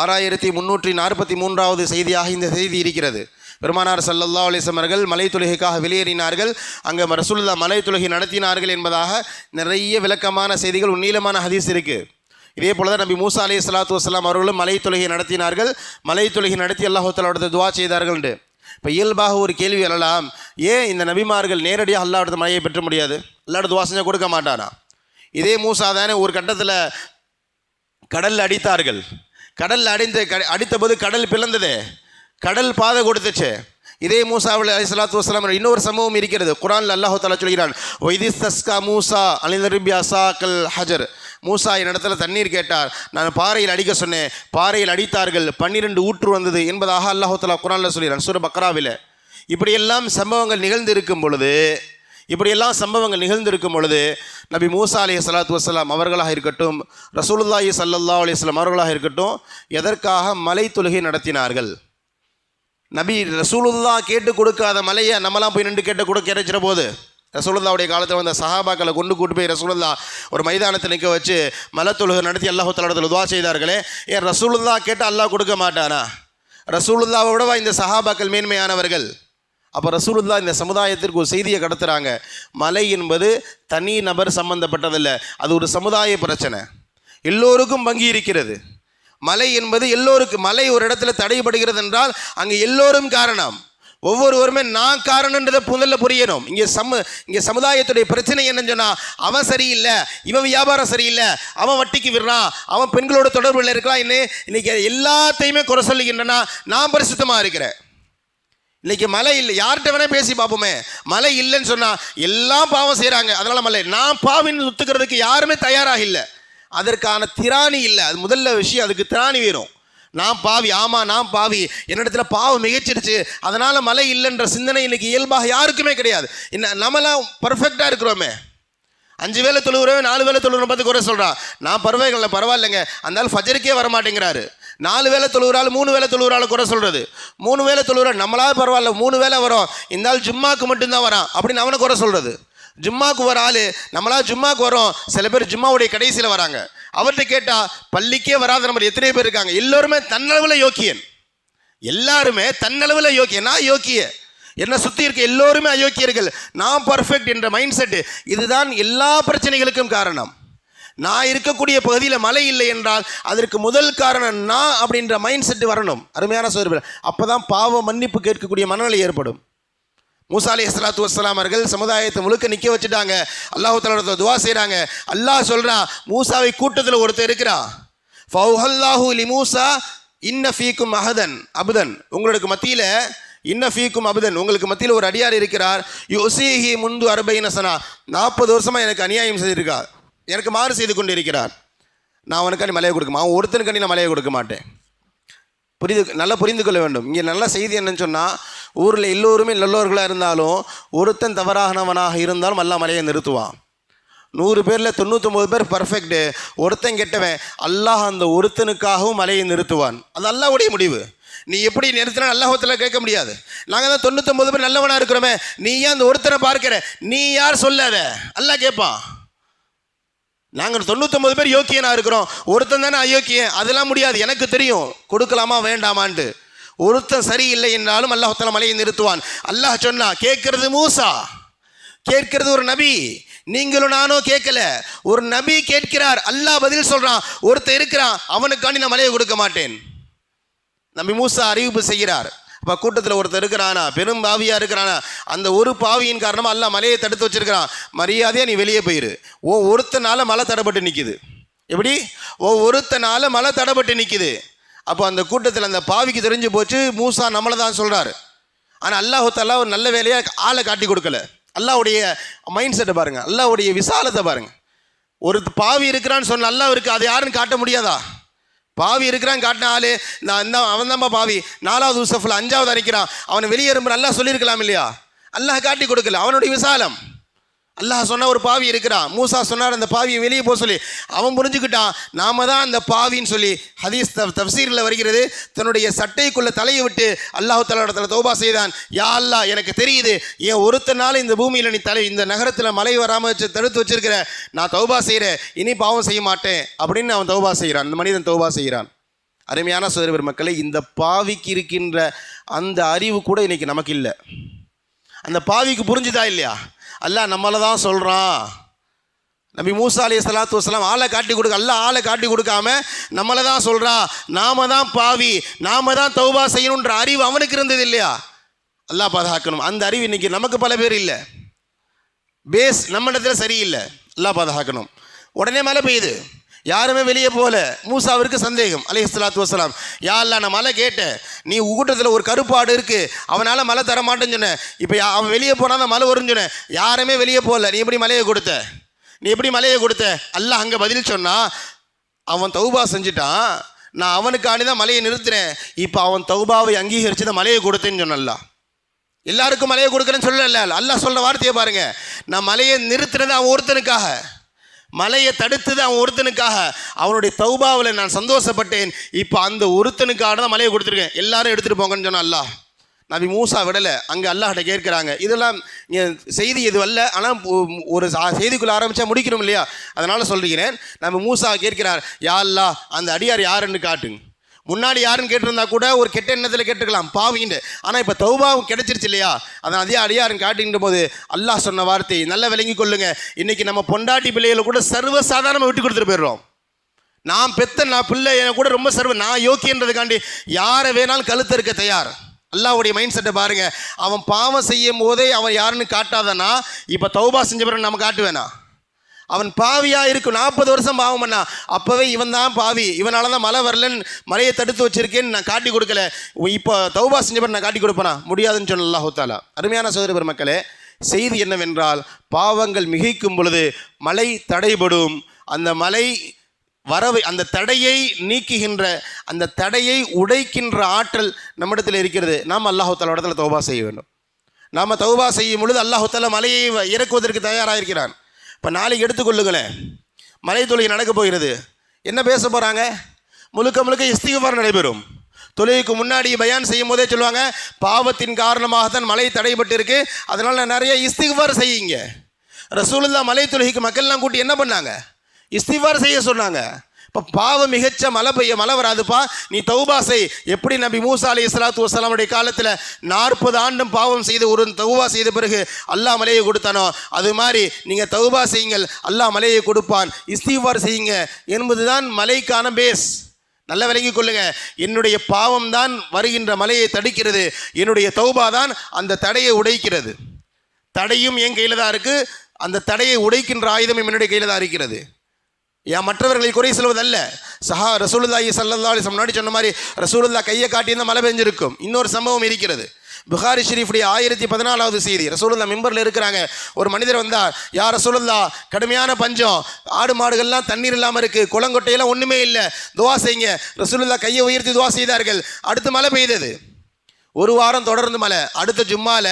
6343வது செய்தியாக இந்த செய்தி இருக்கிறது. பெருமானார் ஸல்லல்லாஹு அலைஹி வஸல்லம் அவர்கள் மலை தொழுகைக்காக வெளியேறினார்கள். அங்கே ரசூலுல்லாஹ் மலை தொழுகை நடத்தினார்கள் என்பதாக நிறைய விளக்கமான செய்திகள், நீளமான ஹதீஸ் இருக்குது. இதே போல தான் நபி மூசா அலைஹிஸ்ஸலாத்து வஸ்ஸலாம் அவர்களும் மலை தொழுகை நடத்தினார்கள். மலை தொழுகை நடத்தி அல்லாஹ் தஆலாவோட துவா செய்தார்கள். இப்போ இயல்பாக ஒரு கேள்வி எழலாம், ஏன் இந்த நபிமார்கள் நேரடியாக அல்லாஹ்விடத்தில் மலையை பெற்ற முடியாது? அல்லாஹ்விட துவா செஞ்சால் கொடுக்க மாட்டானா? இதே மூசா தானே ஒரு கட்டத்தில் கடலில் அடித்தார்கள். கடலில் அடித்தபோது கடல் பிளந்ததே, கடல் பாதை கொடுத்துச்சு. இதே மூசா அலைஹிஸ்ஸலாத்து வஸ்ஸலாம் இன்னொரு சம்பவம் இருக்கிறது. குர்ஆனில் அல்லாஹ் தஆலா சொல்கிறான், ஒய்திஸ்தஸ்கா மூசா அலிந்தரிபி அசாக்கல் ஹஜர். மூசா என்னிடத்தில் தண்ணீர் கேட்டார், நான் பாறையில் அடிக்க சொன்னேன், பாறையில் அடித்தார்கள், 12 ஊற்று வந்தது என்பதாக அல்லாஹ் தஆலா குர்ஆனில் சொல்கிறான், சூரா பக்ராவில். இப்படியெல்லாம் சம்பவங்கள் நிகழ்ந்திருக்கும் பொழுது நபி மூசா அலைஹிஸ்ஸலாத்து வஸ்ஸலாம் அவர்களாக இருக்கட்டும், ரசூலுல்லாஹி ஸல்லல்லாஹு அலைஹி வஸல்லம் அவர்களாக இருக்கட்டும், எதற்காக மலை தொழுகை நடத்தினார்கள்? நபி ரசூலுல்லாஹ் கேட்டு கொடுக்காத மலையை நம்மலாம் போய் நின்று கேட்டு கிடைச்சிட போது. ரசூலுல்லாஹ்வுடைய காலத்தில் வந்த சஹாபாக்களை கூட்டு போய் ரசூலுல்லாஹ் ஒரு மைதானத்தை நிற்க வச்சு மலை தொழுகை நடத்தி அல்லாஹ் தஆலாவுடைய துஆ செய்தார்களே, ஏன் ரசூலுல்லாஹ் கேட்டால் அல்லாஹ் கொடுக்க மாட்டானா? ரசூலுல்லாஹ்வை விடவா இந்த சஹாபாக்கள் மேன்மையானவர்கள்? அப்போ ரசூலுல்லாஹ் இந்த சமுதாயத்திற்கு ஒரு செய்தியை கடத்துகிறாங்க, மலை என்பது தனி நபர் சம்பந்தப்பட்டதில்லை, அது ஒரு சமுதாய பிரச்சனை, எல்லோருக்கும் பங்கி இருக்கிறது. மலை என்பது எல்லோருக்கும், மலை ஒரு இடத்துல தடைபடுகிறது என்றால் அங்கே எல்லோரும் காரணம், ஒவ்வொருவருமே நான் காரணன்றதை முதல்ல புரியணும். இங்கே சமுதாயத்துடைய பிரச்சனை என்னன்னு சொன்னால், அவன் சரியில்லை, இவன் வியாபாரம் சரியில்லை, அவன் வட்டிக்கு விடுறான், அவன் பெண்களோட தொடர்பில் இருக்கலாம், இன்னைக்கு எல்லாத்தையுமே குறை சொல்லுகின்றனா நான் பரிசுத்தமாக இருக்கிறேன். இன்னைக்கு மழை இல்லை, யார்கிட்ட வேணா பேசி பார்ப்போமே, மழை இல்லைன்னு சொன்னால் எல்லாம் பாவம் செய்கிறாங்க, அதனால மழை. நான் பாவின்னு ஒத்துக்கிறதுக்கு யாருமே தயாராக இல்லை, அதற்கான திராணி இல்லை. அது முதல்ல விஷயம், அதுக்கு திராணி வேணும். நான் பாவி, ஆமாம் நான் பாவி, என்னிடத்துல பாவம் மிகச்சிருச்சு, அதனால் மழை இல்லைன்ற சிந்தனை இன்னைக்கு இயல்பாக யாருக்குமே கிடையாது. நம்மளாம் பர்ஃபெக்டாக இருக்கிறோமே, 5 வேளை தொழுகிறோம், 4 வேளை தொழுகிற பார்த்து குறை சொல்கிறான், நான் பரவாயில்லைங்க, அந்த ஃபஜருக்கே வர மாட்டேங்கிறாரு. 4 வேளை தொழுகிறாள், 3 வேளை தொழுகிறாள் குறை சொல்கிறது. 3 வேளை தொழுகிறாள், நம்மளாவது பரவாயில்ல, 3 வேளை வரும், இந்த ஆள் ஜும்மாக்கு மட்டும்தான் வரான் அப்படின்னு அவனை குறை சொல்கிறது. ஜும்மாக்கு வர ஆள், நம்மளாவது ஜும்மாக்கு வரோம், சில பேர் ஜும்மாவுடைய கடைசியில் வராங்க, அவர்கிட்ட கேட்டால் பள்ளிக்கே வராத நம்பர் எத்தனை பேர் இருக்காங்க? எல்லோருமே தன்னளவில் யோக்கியன், எல்லாருமே தன்னளவில் யோக்கியன், நான் யோக்கிய, என்னை சுற்றி இருக்க எல்லோருமே அயோக்கியர்கள், நான் பர்ஃபெக்ட் என்ற மைண்ட் செட்டு, இதுதான் எல்லா பிரச்சனைகளுக்கும் காரணம். நான் இருக்கக்கூடிய பகுதியில் மழை இல்லை என்றால் அதற்கு முதல் காரணம் நான் அப்படின்ற மைண்ட் செட்டு வரணும். அருமையான சகோதரர்களே, அப்போ தான் பாவ மன்னிப்பு கேட்கக்கூடிய மனநிலை ஏற்படும். மூசா அலைஹிஸ்ஸலாத்து வஸ்ஸலாம் அவர்கள் சமுதாயத்தை முழுக்க நிற்க வச்சுட்டாங்க, அல்லாஹ் தஆலா துஆ செய்கிறாங்க. அல்லாஹ் சொல்கிறான், மூசாவை கூட்டத்தில் ஒருத்தர் இருக்கிறான், ஃபௌஹல்லாஹு லி மூசா இன்ன ஃபீக்கும் அபுதன், உங்களுக்கு மத்தியில் இன்ன ஃபீக்கும் அபுதன், உங்களுக்கு மத்தியில் ஒரு அடியார் இருக்கிறார், யுஸீஹி முந்து 40 சனா, 40 வருஷமாக எனக்கு அநியாயம் செய்திருக்கார், எனக்கு மாறு செய்து கொண்டு இருக்கிறார், நான் அவனுக்காண்டி மலையை கொடுக்க, அவன் ஒருத்தனுக்காண்டி நான் மலையை கொடுக்க மாட்டேன். நல்லா புரிந்து கொள்ள வேண்டும். இங்கே நல்ல செய்தி என்னன்னு சொன்னால், ஊரில் எல்லோருமே நல்லவர்களாக இருந்தாலும் ஒருத்தன் தவறானவனாக இருந்தாலும் அல்லா மலையை நிறுத்துவான். 100 பேரில் 99 பேர் பர்ஃபெக்டு, ஒருத்தன் கெட்டவன், அல்லாஹ் அந்த ஒருத்தனுக்காகவும் மலையை நிறுத்துவான். அது அல்லாஹ்வுடைய முடிவு. நீ எப்படி நிறுத்தினா அல்லாஹ்வுத்தாலா கேட்க முடியாது. நாங்கள் தான் 99 பேர் நல்லவனாக இருக்கிறோமே, நீ ஏன் அந்த ஒருத்தனை பார்க்கிற, நீ யார் சொல்லாத, அல்லாஹ் கேட்பான். நாங்கள் 99 பேர் யோக்கியனாக இருக்கிறோம், ஒருத்தன் தானே அயோக்கியன், அதெல்லாம் முடியாது, எனக்கு தெரியும் கொடுக்கலாமா வேண்டாமான்ட்டு. ஒருத்தன் சரியில்லை என்றாலும் அல்லாஹ் தஆலா மலையை நிறுத்துவான். அல்லாஹ் சொன்னா, கேட்கறது மூசா, கேட்கறது ஒரு நபி, நீங்களும் நானும் கேட்கல, ஒரு நபி கேட்கிறார், அல்லாஹ் பதில் சொல்றான், ஒருத்தன் இருக்கிறான், அவனுக்காண்டி நான் மலையை கொடுக்க மாட்டேன். நபி மூசா அறிவிப்பு செய்கிறார். அப்போ கூட்டத்தில் ஒருத்தர் இருக்கிறானா, பெரும் பாவியாக இருக்கிறானா, அந்த ஒரு பாவியின் காரணமாக அல்லாஹ் மலையை தடுத்து வச்சிருக்கிறான், மரியாதையாக நீ வெளியே போயிரு. ஒருத்தனால மலை தடைப்பட்டு நிற்கிது. எப்படி? ஒருத்தனால மலை தடைப்பட்டு நிற்கிது. அப்போ அந்த கூட்டத்தில் அந்த பாவிக்கு தெரிஞ்சு போச்சு, மூசா நம்மளை தான் சொல்கிறார், ஆனால் அல்லாஹ் தஆலா ஒரு நல்ல வேலையாக ஆளை காட்டி கொடுக்கல. அல்லாஹ்வுடைய மைண்ட் செட்டை பாருங்கள், அல்லாஹ்வுடைய விசாலத்தை பாருங்கள். ஒரு பாவி இருக்கிறான்னு சொன்ன அல்லாஹ் இருக்குது, அது யாருன்னு காட்ட முடியாதா? பாவி இருக்கிறான் காட்டின ஆளு அவன் தான்ப்பா பாவி, 4வது உசஃபில் 5வது அரைக்கிறான், அவனை வெளியேறும் அல்லாஹ் சொல்லியிருக்கலாம் இல்லையா? அல்லாஹ் காட்டி கொடுக்கல. அவனுடைய விசாலம். அல்லாஹ் சொன்ன ஒரு பாவி இருக்கிறான், மூசா சொன்னார் அந்த பாவியை வெளியே போக சொல்லி, அவன் புரிஞ்சுக்கிட்டான் நாம தான் அந்த பாவின்னு சொல்லி. ஹதீஸ் தஃப்சீரில் வருகிறது, தன்னுடைய சட்டைக்குள்ளே தலையை விட்டு அல்லாஹ் தஆலா தௌபா செய்தான். யா அல்லாஹ், எனக்கு தெரியுது என் ஒருத்தனால இந்த பூமியில் நீ இந்த நகரத்தில் மழை வராமல் வச்சு தடுத்து வச்சிருக்கிற, நான் தௌபா செய்கிறேன், இனி பாவம் செய்ய மாட்டேன் அப்படின்னு அவன் தௌபா செய்கிறான். இந்த மனிதன் தௌபா செய்கிறான். அருமையான சகோதர மக்களே, இந்த பாவிக்கு இருக்கின்ற அந்த அறிவு கூட இன்னைக்கு நமக்கு இல்லை. அந்த பாவிக்கு புரிஞ்சுதா இல்லையா? அல்லாஹ் நம்மளை தான் சொல்கிறான். நபி மூசா அலைஹிஸ்ஸலாத்து வஸ்ஸலாம் ஆளை காட்டி கொடுக்க, அல்லாஹ் ஆளை காட்டி கொடுக்காம நம்மளை தான் சொல்கிறான். நாம தான் பாவி, நாம தான் தௌபா செய்யணுன்ற அறிவு அவனுக்கு இருந்தது இல்லையா? அல்லாஹ் பாதுகாக்கணும். அந்த அறிவு இன்னைக்கு நமக்கு பல பேர் இல்லை. பேஸ் நம்ம இடத்துல சரியில்லை. அல்லாஹ் பாதுகாக்கணும். உடனே மழை பெய்யுது, யாருமே வெளியே போகல. மூசாவிற்கு சந்தேகம் அலைஹிஸ்ஸலாத்து வஸ்ஸலாம், யா அல்லாஹ் நான் மழை கேட்டேன், நீ கூட்டத்தில் ஒரு கருப்பாடு இருக்குது, அவனால் மழை தர மாட்டேன்னு சொன்னேன், இப்போ அவன் வெளியே போனால் தான் மழை வரும்னு சொன்னேன், யாருமே வெளியே போகல, நீ எப்படி மழையை கொடுத்த? நீ எப்படி மழையை கொடுத்த? அல்லாஹ் அங்கே பதில் சொன்னால், அவன் தௌபா செஞ்சுட்டான், நான் அவனுக்காண்டி தான் மழையை நிறுத்துறேன், இப்போ அவன் தௌபாவை அங்கீகரித்து தான் மழையை கொடுத்தேன்னு சொன்னல்லா. எல்லாருக்கும் மழையை கொடுக்குறேன்னு சொல்லல. அல்லாஹ் சொல்கிற வார்த்தையை பாருங்கள், நான் மழையை நிறுத்துறது அவன் ஒருத்தனுக்காக, மலையை தடுத்தது அவன் ஒருத்தனுக்காக, அவனுடைய தௌபாவில் நான் சந்தோஷப்பட்டேன், இப்போ அந்த ஒருத்தனுக்காக தான் மலையை கொடுத்துருக்கேன், எல்லாரும் எடுத்துகிட்டு போங்கன்னு சொன்னான் அல்லாஹ். நபி மூசா விடலை. அங்கே அல்லாஹ்கிட்ட கேட்குறாங்க. இதெல்லாம் செய்தி எது அல்ல, ஆனால் ஒரு செய்திக்குள்ளே ஆரம்பித்தா முடிக்கணும் இல்லையா? அதனால் சொல்கிறேன். நபி மூசா கேட்கிறார், யா அல்லாஹ் அந்த அடியார் யாருன்னு காட்டுங்க. முன்னாடி யாருன்னு கேட்டிருந்தா கூட ஒரு கெட்ட எண்ணத்தில் கேட்டுக்கலாம், பாவின்னு. ஆனால் இப்போ தௌபாவும் கிடைச்சிருச்சு இல்லையா? அதான் அதே அடியாருன்னு காட்டுகின்ற போது அல்லாஹ் சொன்ன வார்த்தை நல்லா விளங்கி கொள்ளுங்க. இன்றைக்கி நம்ம பொண்டாட்டி பிள்ளைகளை கூட சர்வசாதாரணமாக விட்டு கொடுத்துட்டு போயிடுறோம். நான் பெத்த நான் பிள்ளை எனக்கு கூட ரொம்ப நான் யோக்கியன்றதுக்காண்டி யாரை வேணாலும் கழுத்து இருக்க தயார். அல்லாஹ்வுடைய மைண்ட் செட்டை பாருங்கள். அவன் பாவம் செய்யும் போதே அவன் யாருன்னு காட்டாதனா, இப்போ தௌபா செஞ்ச பிறகு நம்ம காட்டுவேனா? அவன் பாவியாக இருக்கும், 40 வருஷம் பாவம் பண்ணா, அப்போவே இவன் தான் பாவி, இவனால தான் மழை வரலன்னு மழையை தடுத்து வச்சிருக்கேன்னு நான் காட்டி கொடுக்கல, இப்போ தௌபா செஞ்ச பிறகு நான் காட்டி கொடுப்பேனா? முடியாதுன்னு சொன்ன அல்லாஹ் தஆலா. அருமையான சகோதர பெருமக்களே, செய்தி என்னவென்றால், பாவங்கள் மிகைக்கும் பொழுது மழை தடைபடும். அந்த மழை அந்த தடையை நீக்குகின்ற, அந்த தடையை உடைக்கின்ற ஆற்றல் நம்மிடத்தில் இருக்கிறது. நாம் அல்லாஹ் தஆலா இடத்துல தௌபா செய்ய வேண்டும். நாம் தௌபா செய்யும் பொழுது அல்லாஹ் தஆலா மலையை இறக்குவதற்கு தயாராக இருக்கிறான். இப்போ நாளைக்கு எடுத்துக்கொள்ளுங்களேன், மலை தொழுகை நடக்க போகிறது. என்ன பேச போகிறாங்க? முழுக்க முழுக்க இஸ்திக்ஃபார் நடைபெறும். தொழுகைக்கு முன்னாடி பயான் செய்யும் போதே சொல்லுவாங்க, பாவத்தின் காரணமாகத்தான் மழை தடைபட்டு இருக்கு, அதனால் நிறைய இஸ்திக்ஃபார் செய்யுங்க. ரசூலுல்லாஹ் மலை தொழுகைக்கு மக்கள்லாம் கூட்டி என்ன பண்ணாங்க? இஸ்திக்ஃபார் செய்ய சொன்னாங்க. இப்போ பாவம் மிகச்ச மழை வராதுப்பா, நீ தௌபா செய். எப்படி நபி மூசா அலைஹிஸ்ஸலாத்து வஸ்ஸலாமுடைய காலத்தில் 40 ஆண்டும் பாவம் செய்து ஒரு தௌபா செய்த பிறகு அல்லாஹ் மலையை கொடுத்தானோ, அது மாதிரி நீங்கள் தௌபா செய்யுங்கள், அல்லாஹ் மலையை கொடுப்பான். இஸ்திக்ஃபார் செய்யுங்க என்பது தான் மலைக்கான பேஸ். நல்ல விளங்கி கொள்ளுங்க. என்னுடைய பாவம் தான் வருகின்ற மலையை தடுக்கிறது, என்னுடைய தௌபா தான் அந்த தடையை உடைக்கிறது. தடையும் என் கையில் தான் இருக்குது, அந்த தடையை உடைக்கின்ற ஆயுதமும் என்னுடைய கையில் தான் இருக்கிறது. ஏன் மற்றவர்களை குறை சொல்வதல்ல. ரசூலுல்லாஹி ஸல்லல்லாஹு அலைஹி வஸல்லம் முன்னாடி சொன்ன மாதிரி ரசூலுல்லாஹ் கையை காட்டியிருந்தால் மழை பெஞ்சிருக்கும். இன்னொரு சம்பவம் இருக்கிறது. புகாரி ஷெரீஃபுடைய 1014வது செய்தி. ரசூலுல்லாஹ் மிம்பரில் இருக்கிறாங்க. ஒரு மனிதர் வந்தார், யா ரசூலுல்லாஹ் கடுமையான பஞ்சம், ஆடு மாடுகள்லாம் தண்ணீர் இல்லாமல் இருக்குது, குளங்கொட்டையெல்லாம் ஒன்றுமே இல்லை, துவா செய்யுங்க. ரசூலுல்லாஹ் கையை உயர்த்தி துவா செய்தார்கள். அடுத்து மழை பெய்தது. ஒரு வாரம் தொடர்ந்து மழை. அடுத்த ஜும்மால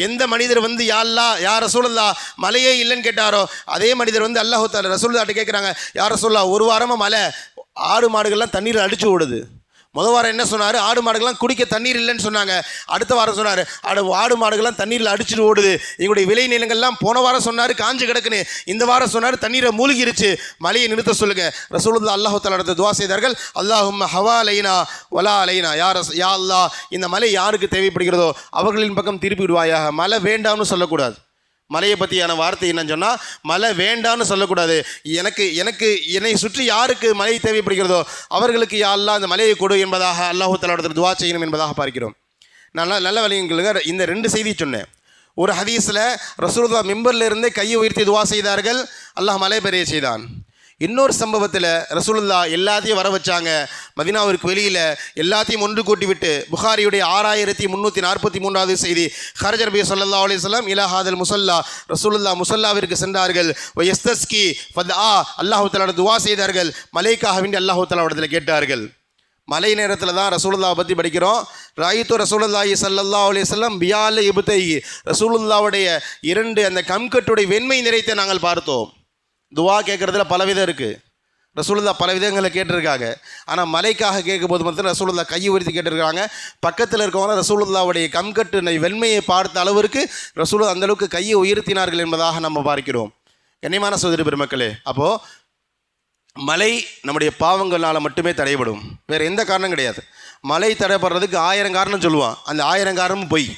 எந்த மனிதர் வந்து யா அல்லாஹ் யா ரசூலுல்லாஹ் மழையே இல்லைன்னு கேட்டாரோ, அதே மனிதர் வந்து அல்லாஹ் தஆலா ரசூலுல்லாஹ்ட்ட கேட்குறாங்க, யா ரசூலுல்லாஹ் ஒரு வாரமாக மழை, ஆடு மாடுகள்லாம் தண்ணீர் அடிச்சு ஓடுது. முதல் வாரம் என்ன சொன்னார்? ஆடு மாடுகள்லாம் குடிக்க தண்ணீர் இல்லைன்னு சொன்னாங்க. அடுத்த வாரம் சொன்னார், ஆடு மாடுகள்லாம் தண்ணீரில் அடிச்சுட்டு ஓடுது. எங்களுடைய விளை நிலங்கள்லாம் போன வாரம் சொன்னார் காஞ்சு கிடக்குன்னு, இந்த வாரம் சொன்னார் தண்ணீரை மூழ்கிருச்சு, மழையை நிறுத்த சொல்லுங்க. ரசூலுல்லாஹ் அல்லாஹ் தஆலா இடத்துல துவா செய்தார்கள், அல்லாஹும்ம ஹவா அலைனா வலா அலைனா, யா அல்லாஹ் இந்த மழை யாருக்கு தேவைப்படுகிறதோ அவர்களின் பக்கம் திருப்பி விடுவாயாக. மழை வேண்டாம்னு சொல்லக்கூடாது. மலையை பற்றியான வார்த்தை என்னன்னு சொன்னால், மழை வேண்டான்னு சொல்லக்கூடாது. என்னை சுற்றி யாருக்கு மழை தேவைப்படுகிறதோ அவர்களுக்கு யா அல்லாஹ் அந்த மலையை கொடு என்பதாக அல்லாஹ் தஆலா இடத்துல துவா செய்யணும் என்பதாக பார்க்கிறோம். நல்ல வழிங்களுக்கு இந்த 2 செய்தி சொன்னேன். ஒரு ஹதீஸில் ரசூலுல்லாஹ் மிம்பரில் இருந்தே கையை உயர்த்தி துவா செய்தார்கள், அல்லாஹ் மழை பெரிய செய்தான். இன்னொரு சம்பவத்தில் ரசூலுல்லாஹ் எல்லாத்தையும் வர வச்சாங்க. மதீனாவிற்கு வெளியில் எல்லாத்தையும் ஒன்று கூட்டிவிட்டு, புகாரியுடைய 6343வது செய்தி, ஹரஜ நபி ஸல்லல்லாஹு அலைஹி வஸல்லம் இலா ஹாதல் முஸல்லா, ரசூலுல்லாஹ் முஸல்லாவிற்கு சென்றார்கள். வயஸ்தஸ்கி ஃபதஆ, அல்லாஹ் தஆலா துஆ செய்தார்கள். மலைக்காக வேண்டி அல்லாஹ் தஆலா இடத்துல கேட்டார்கள். மலை நேரத்தில் தான் ரசூலுல்லாஹ் பற்றி படிக்கிறோம். ராயித்து ரசூலுல்லாஹி ஸல்லல்லாஹு அலைஹி வஸல்லம் பியால இப்தை, ரசூலுல்லாஹ்வுடைய 2 அந்த கம்கட்டுடைய வெண்மை நிறைத்தை நாங்கள் பார்த்தோம். துவா கேட்குறதுல பலவிதம் இருக்குது. ரசூலுல்லாஹ் பல விதங்களை கேட்டிருக்காங்க. ஆனால் மலைக்காக கேட்கும்போது மட்டும் ரசூலுல்லாஹ் கையை உயர்த்தி கேட்டிருக்காங்க. பக்கத்தில் இருக்கவங்க ரசூலுல்லாஹ்வுடைய கம்கட்டு வெண்மையை பார்த்த அளவிற்கு ரசூலுல்லாஹ் அந்தளவுக்கு கையை உயர்த்தினார்கள் என்பதாக நம்ம பார்க்கிறோம். கண்ணியமான சகோதரி பெருமக்களே, அப்போது மலை நம்முடைய பாவங்களால் மட்டுமே தடைபடும், வேறு எந்த காரணம் கிடையாது. மலை தடைப்படுறதுக்கு 1000 காரணம் சொல்லுவான். அந்த 1000 காரணமும் பொய்.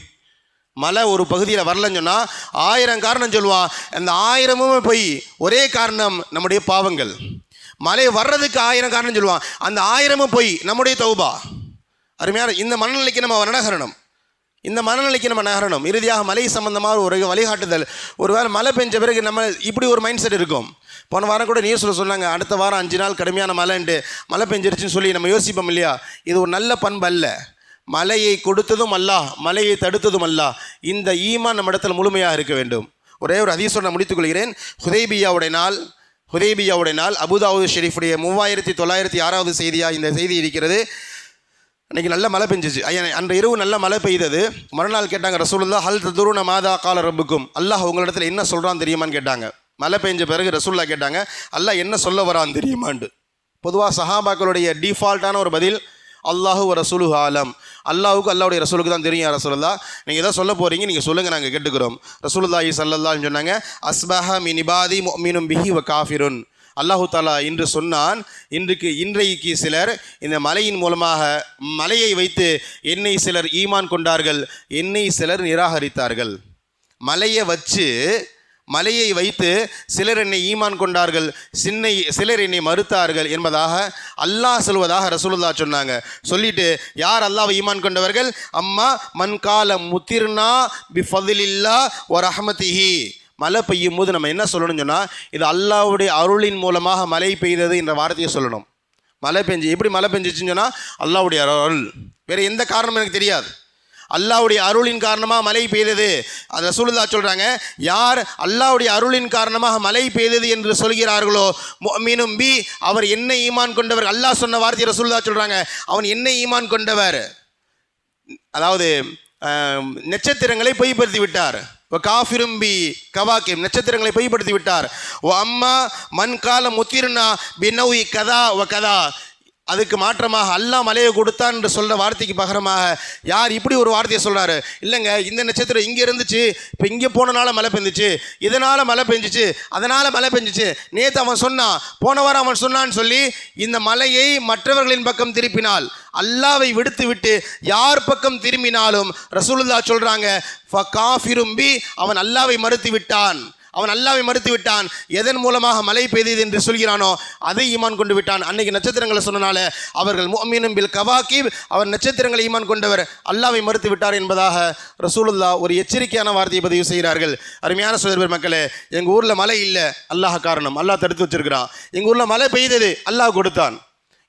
மழை ஒரு பகுதியில் வரலன்னு சொன்னால் 1000 காரணம் சொல்லுவான். அந்த 1000மும் பொய். ஒரே காரணம் நம்முடைய பாவங்கள். மழை வர்றதுக்கு 1000 காரணம் சொல்லுவான். அந்த 1000மும் பொய், நம்முடைய தௌபா. அருமையான இந்த மனநிலைக்கு நம்ம நகரணும். இந்த மனநிலைக்கு நம்ம நகரணும். இறுதியாக மழை சம்பந்தமாக ஒரு வழிகாட்டுதல். ஒருவேளை மழை பெஞ்ச பிறகு நம்ம இப்படி ஒரு மைண்ட் செட் இருக்கும். போன வாரம் கூட நியூஸில் சொன்னாங்க, அடுத்த வாரம் 5 நாள் கடுமையான மழைன்ட்டு, மழை பெஞ்சிருச்சுன்னு சொல்லி நம்ம யோசிப்போம் இல்லையா? இது ஒரு நல்ல பண்பு அல்ல. மலையை கொடுத்ததும் அல்லாஹ், மலையை தடுத்ததும் அல்லாஹ். இந்த ஈமான் நம்ம இடத்துல முழுமையாக இருக்க வேண்டும். ஒரே ஒரு ஹதீஸோடு நான் முடித்துக் கொள்கிறேன். ஹுதைபியாவுடைய நாள் அபூதாவூத் ஷெரீஃபுடைய 3906வது செய்தியாக இந்த செய்தி இருக்கிறது. அன்றைக்கி நல்ல மழை பெஞ்சிச்சு. அன்று இரவு நல்ல மழை பெய்தது. மறுநாள் கேட்டாங்க ரசூலுல்லாஹ், ஹல் ததுருன மாதா கால ரப்புக்கும், அல்லாஹ் உங்களிடத்தில் என்ன சொல்கிறான்னு தெரியுமான்னு கேட்டாங்க. மழை பெஞ்ச பிறகு ரசூலுல்லாஹ் கேட்டாங்க, அல்லாஹ் என்ன சொல்ல வரான்னு தெரியுமாண்டு. பொதுவாக சஹாபாக்களுடைய டிஃபால்ட்டான ஒரு பதில், அல்லாஹு வ ரசூலுஹு ஆலம், அல்லாஹுக்கு அல்லாஹ்வுடைய ரசூலுக்கு தான் தெரியும். ரசூலுல்லாஹ் நீங்கள் எதாவது சொல்ல போகிறீங்க, நீங்கள் சொல்லுங்கள், நாங்கள் கேட்டுக்கிறோம். ரசூலுல்லாஹி ஸல்லல்லாஹு அலைஹி சொன்னாங்க, அஸ்பஹ மின் இபாதி முஃமினும் பிஹி வ காஃபிருன். அல்லாஹு தாலா இன்று சொன்னான், இன்றைக்கு சிலர் இந்த மலையின் மூலமாக, மலையை வைத்து என்னை சிலர் ஈமான் கொண்டார்கள், என்னை சிலர் நிராகரித்தார்கள். மலையை வைத்து சிலர் என்னை ஈமான் கொண்டார்கள், சிலர் என்னை மறுத்தார்கள் என்பதாக அல்லாஹ் சொல்வதாக ரசூலுல்லாஹ் சொன்னாங்க. சொல்லிட்டு யார் அல்லாஹ்வை ஈமான் கொண்டவர்கள்? அம்மா மன் கால முத்திர்னா பி ஃபத்லில்லாஹ் வ ரஹ்மத்திஹி. மழை பெய்யும் போது நம்ம என்ன சொல்லணும்னு சொன்னால், இது அல்லாஹ்வுடைய அருளின் மூலமாக மழை பெய்தது என்ற வார்த்தையை சொல்லணும். மழை பெஞ்சு எப்படி மழை பெஞ்சிச்சுன்னு சொன்னால் அல்லாஹ்வுடைய அருள், வேறு எந்த காரணமும் எனக்கு தெரியாது. அல்லாஹ்வுடைய அருளின் காரணமாக மழை பெய்தது. அது ரசூலுல்லாஹ் சொல்கிறாங்க, யார் அல்லாஹ்வுடைய அருளின் காரணமாக மழை பெய்தது என்று சொல்கிறார்களோ, முஃமினும் பி, அவர் என்னை ஈமான் கொண்டவர். அல்லாஹ் சொன்ன வார்த்தையை ரசூலுல்லாஹ் சொல்கிறாங்க, அவன் என்னை ஈமான் கொண்டவர். அதாவது நட்சத்திரங்களை பொய்ப்படுத்தி விட்டார். காஃபிரும்பி கவாக்கிம், நட்சத்திரங்களை பொய்ப்படுத்தி விட்டார். ஓ அம்மா மண் கால முத்திருனா பின்னௌஇ கதா வ கதா. அதுக்கு மாற்றமாக அல்லாஹ் மலையை கொடுத்தான் என்று சொல்கிற வார்த்தைக்கு பகரமாக யார் இப்படி ஒரு வார்த்தையை சொல்கிறாரு, இல்லைங்க இந்த நட்சத்திரம் இங்கே இருந்துச்சு, இப்போ இங்கே போனனால மழை பெஞ்சிச்சு, இதனால் மழை பெஞ்சிச்சு, அதனால் மழை பெஞ்சிச்சு, நேற்று அவன் சொன்னான், போன வாரம் அவன் சொன்னான்னு சொல்லி இந்த மலையை மற்றவர்களின் பக்கம் திருப்பினால், அல்லாவை விடுத்து விட்டு யார் பக்கம் திரும்பினாலும் ரசூலுல்லாஹ் சொல்கிறாங்க, ஃபகாஃபிரும்பி, அவன் அல்லாவை மறுத்து விட்டான். எதன் மூலமாக மழை பெய்தது என்று சொல்கிறானோ அதை ஈமான் கொண்டு விட்டான். அன்னைக்கு நட்சத்திரங்களை சொன்னனால அவர்கள் முஃமினும் பில் கவாகிப், அவர் நட்சத்திரங்களை ஈமான் கொண்டவர், அல்லாஹ்வை மறுத்து விட்டார் என்பதாக ரசூலுல்லாஹ் ஒரு எச்சரிக்கையான வார்த்தையை பதிவு செய்கிறார்கள். அருமையான சகோதரர் மக்களே, எங்கள் ஊரில் மழை இல்லை, அல்லாஹ் காரணம், அல்லாஹ் தடுத்து வச்சிருக்கிறான். எங்கள் ஊரில் மழை பெய்தது, அல்லாஹ் கொடுத்தான்.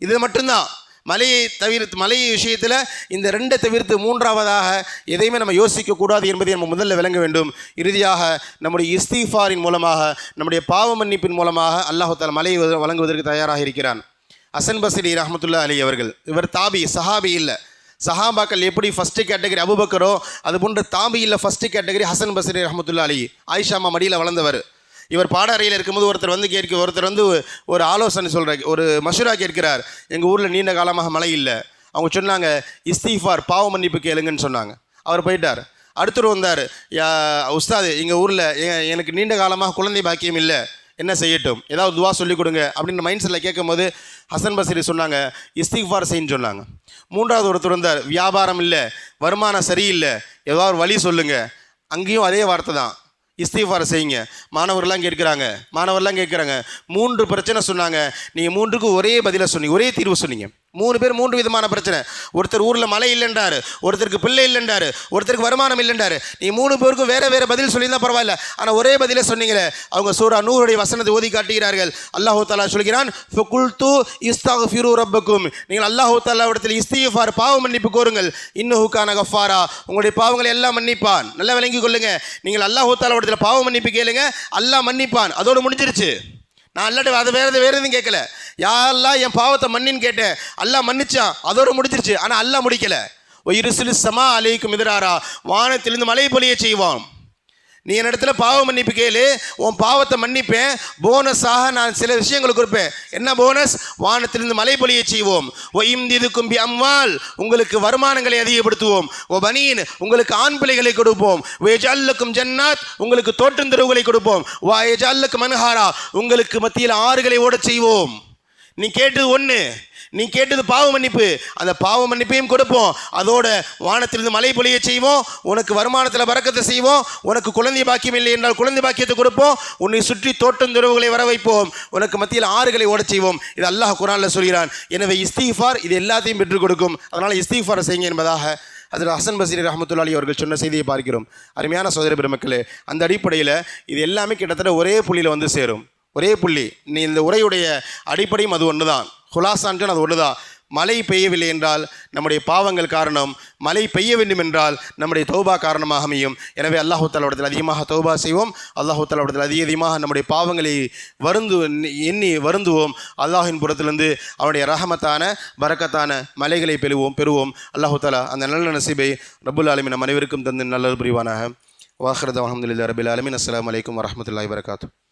இது மட்டும்தான். மலை விஷயத்தில் இந்த 2 தவிர்த்து 3வதாக எதையுமே நம்ம யோசிக்கக்கூடாது என்பதை நம்ம முதல்ல விளங்க வேண்டும். இறுதியாக நம்முடைய இஸ்திஃபாரின் மூலமாக, நம்முடைய பாவ மன்னிப்பின் மூலமாக அல்லாஹ் தஆலா மலையை வழங்குவதற்கு தயாராக இருக்கிறான். ஹசன் பஸ்ரி ரஹ்மத்துல்லாஹி அலைஹி அவர்கள், இவர் தாபி, சஹாபி இல்லை. சஹாபாக்கள் எப்படி ஃபஸ்ட்டு கேட்டகரி அபூபக்கரோ, அது போன்ற தாபி இல்லை ஃபஸ்ட்டு கேட்டகரி ஹசன் பஸ்ரி ரஹ்மத்துல்லாஹி அலைஹி. ஆயிஷா அம்மா மடியில் வளர்ந்தவர். இவர் பாடறையில் இருக்கும்போது ஒருத்தர் வந்து ஒரு ஆலோசனை சொல்கிறார், ஒரு மஷூரா கேட்கிறார். எங்கள் ஊரில் நீண்ட காலமாக மழை இல்லை. அவங்க சொன்னாங்க, இஸ்திஃபார், பாவ மன்னிப்பு கேளுங்கன்னு சொன்னாங்க. அவர் போயிட்டார். அடுத்தவர் வந்தார், உஸ்தாது எங்கள் ஊரில் எனக்கு நீண்ட காலமாக குழந்தை பாக்கியம் இல்லை, என்ன செய்யட்டும், ஏதாவது துவா சொல்லிக் கொடுங்க அப்படின்ற மைண்ட் செட்டில் கேட்கும்போது ஹசன் பஸ்ரி சொன்னாங்க, இஸ்திஃபார் செய்யுன்னு சொன்னாங்க. 3வது ஒருத்தர் வந்தார், வியாபாரம் இல்லை, வருமானம் சரியில்லை, ஏதாவது வழி சொல்லுங்கள். அங்கேயும் அதே வார்த்தை தான், இஸ்திஃபார் செய்யுங்க. மாணவர்லாம் கேட்குறாங்க. 3 பிரச்சனை சொன்னாங்க. நீங்கள் 3க்கு ஒரே பதிலை சொன்னீங்க, ஒரே தீர்வு சொன்னீங்க. 3 பேர் 3 விதமான பிரச்சனை. ஒருத்தர் ஊரில் மழை இல்லைன்றாரு, ஒருத்தருக்கு பிள்ளை இல்லைன்றாரு, ஒருத்தருக்கு வருமானம் இல்லைன்றாரு. நீ 3 பேருக்கும் வேறு பதில் சொல்லியிருந்தால் பரவாயில்ல, ஆனால் ஒரே பதிலே சொன்னீங்களே. அவங்க சூரா நூறுடைய வசனத்தை ஓதி காட்டுகிறார்கள். அல்லாஹு தாலா சொல்கிறான், ஃபகுல்து இஸ்தக்ஃபிரு ரப்பக்கும், நீங்கள் அல்லாஹு தாலாவிடத்தில் இஸ்திக்ஃபார் பாவ மன்னிப்பு கோருங்கள். இன்னஹு கான கஃபாரா, உங்களுடைய பாவங்களை எல்லாம் மன்னிப்பான். நல்லா விளங்கி கொள்ளுங்க. நீங்கள் அல்லாஹு தாலாவிடத்தில் பாவ மன்னிப்பு கேளுங்க, அல்லாஹ் மன்னிப்பான். அதோடு முடிஞ்சிருச்சு. நான் அல்லாட்ட அது வேறு எதுவும் கேட்கல. யாரெல்லாம் என் பாவத்தை மன்னின்னு கேட்டேன், அல்லாஹ் மன்னிச்சான், அதோடு முடிஞ்சிருச்சு. ஆனால் அல்லாஹ் முடிக்கல. ஒயிருசிலு சமா அலைக்கும் மிதராரா, வானத்திலிருந்து மழை பொழிய செய்வான். நீ என்னிடத்துல பாவ மன்னிப்பு கேளு, உன் பாவத்தை மன்னிப்பேன். போனஸாக நான் சில விஷயங்கள் கொடுப்பேன். என்ன போனஸ்? வானத்திலிருந்து மழை பொழிய செய்வோம். ஓ இம்திதுக்கும் பி அம்வால், உங்களுக்கு வருமானங்களை அதிகப்படுத்துவோம். ஓ பனீன், உங்களுக்கு ஆண் பிள்ளைகளை கொடுப்போம். ஓ எஜஅல்லுக்கும் ஜன்னாத், உங்களுக்கு தோட்டந்தெருவுகளை கொடுப்போம். வா எஜஅல்லுக்கும் அன்ஹாரா, உங்களுக்கு மத்தியில் ஆறுகளை ஓடச் செய்வோம். நீ கேட்டது ஒன்று, நீ கேட்டது பாவ மன்னிப்பு. அந்த பாவ மன்னிப்பையும் கொடுப்போம், அதோட வானத்திலிருந்து மழை பொழிய செய்வோம். உனக்கு வருமானத்தில் பறக்கத்தை செய்வோம். உனக்கு குழந்தை பாக்கியம் இல்லை என்றால் குழந்தை பாக்கியத்தை கொடுப்போம். உன்னை சுற்றி தோட்டந்தெருவுகளை வர வைப்போம். உனக்கு மத்தியில் ஆறுகளை ஓடச் செய்வோம். இது அல்லாஹ் குர்ஆனில் சொல்கிறான். எனவே இஸ்திக்ஃபார் இது எல்லாத்தையும் பெற்றுக் கொடுக்கும். அதனால் இஸ்திக்ஃபாரை செய்யுங்க என்பதாக அதில் ஹசன் பஸ்ரி ரஹ்மத்துல்லாஹி அவர்கள் சொன்ன செய்தியை பார்க்கிறோம். அருமையான சகோதர பெருமக்களே, அந்த அடிப்படையில் இது எல்லாமே கிட்டத்தட்ட ஒரே புள்ளியில் வந்து சேரும். ஒரே புள்ளி. நீ இந்த உரையுடைய அடிப்படையும் அது ஒன்று தான். ஹுலாசான்ட்டு அது ஒன்று தான். மழை பெய்யவில்லை என்றால் நம்முடைய பாவங்கள் காரணம், மழை பெய்ய வேண்டும் என்றால் நம்முடைய தௌபா காரணமாக அமையும். எனவே அல்லாஹு தஆலாவிடத்தில் அதிகமாக தௌபா செய்வோம். அல்லாஹு தஆலாவிடத்தில் அதிகமாக நம்முடைய பாவங்களை எண்ணி வருந்துவோம். அல்லாஹின் புறத்திலிருந்து அவனுடைய ரஹமத்தான பரக்கத்தான மலைகளை பெறுவோம். அல்லாஹு தஆலா அந்த நல்ல நசீபை ரப்புல் ஆலமீன் நம் அனைவருக்கும் தந்து நல்லது புரிவானாக. வாஹிரு தஅவானா அல்ஹம்துலில்லாஹி ரப்பில் ஆலமீன். அஸ்ஸலாமு அலைக்கும் வரஹ்மத்துல்லாஹி வபரகாத்துஹு.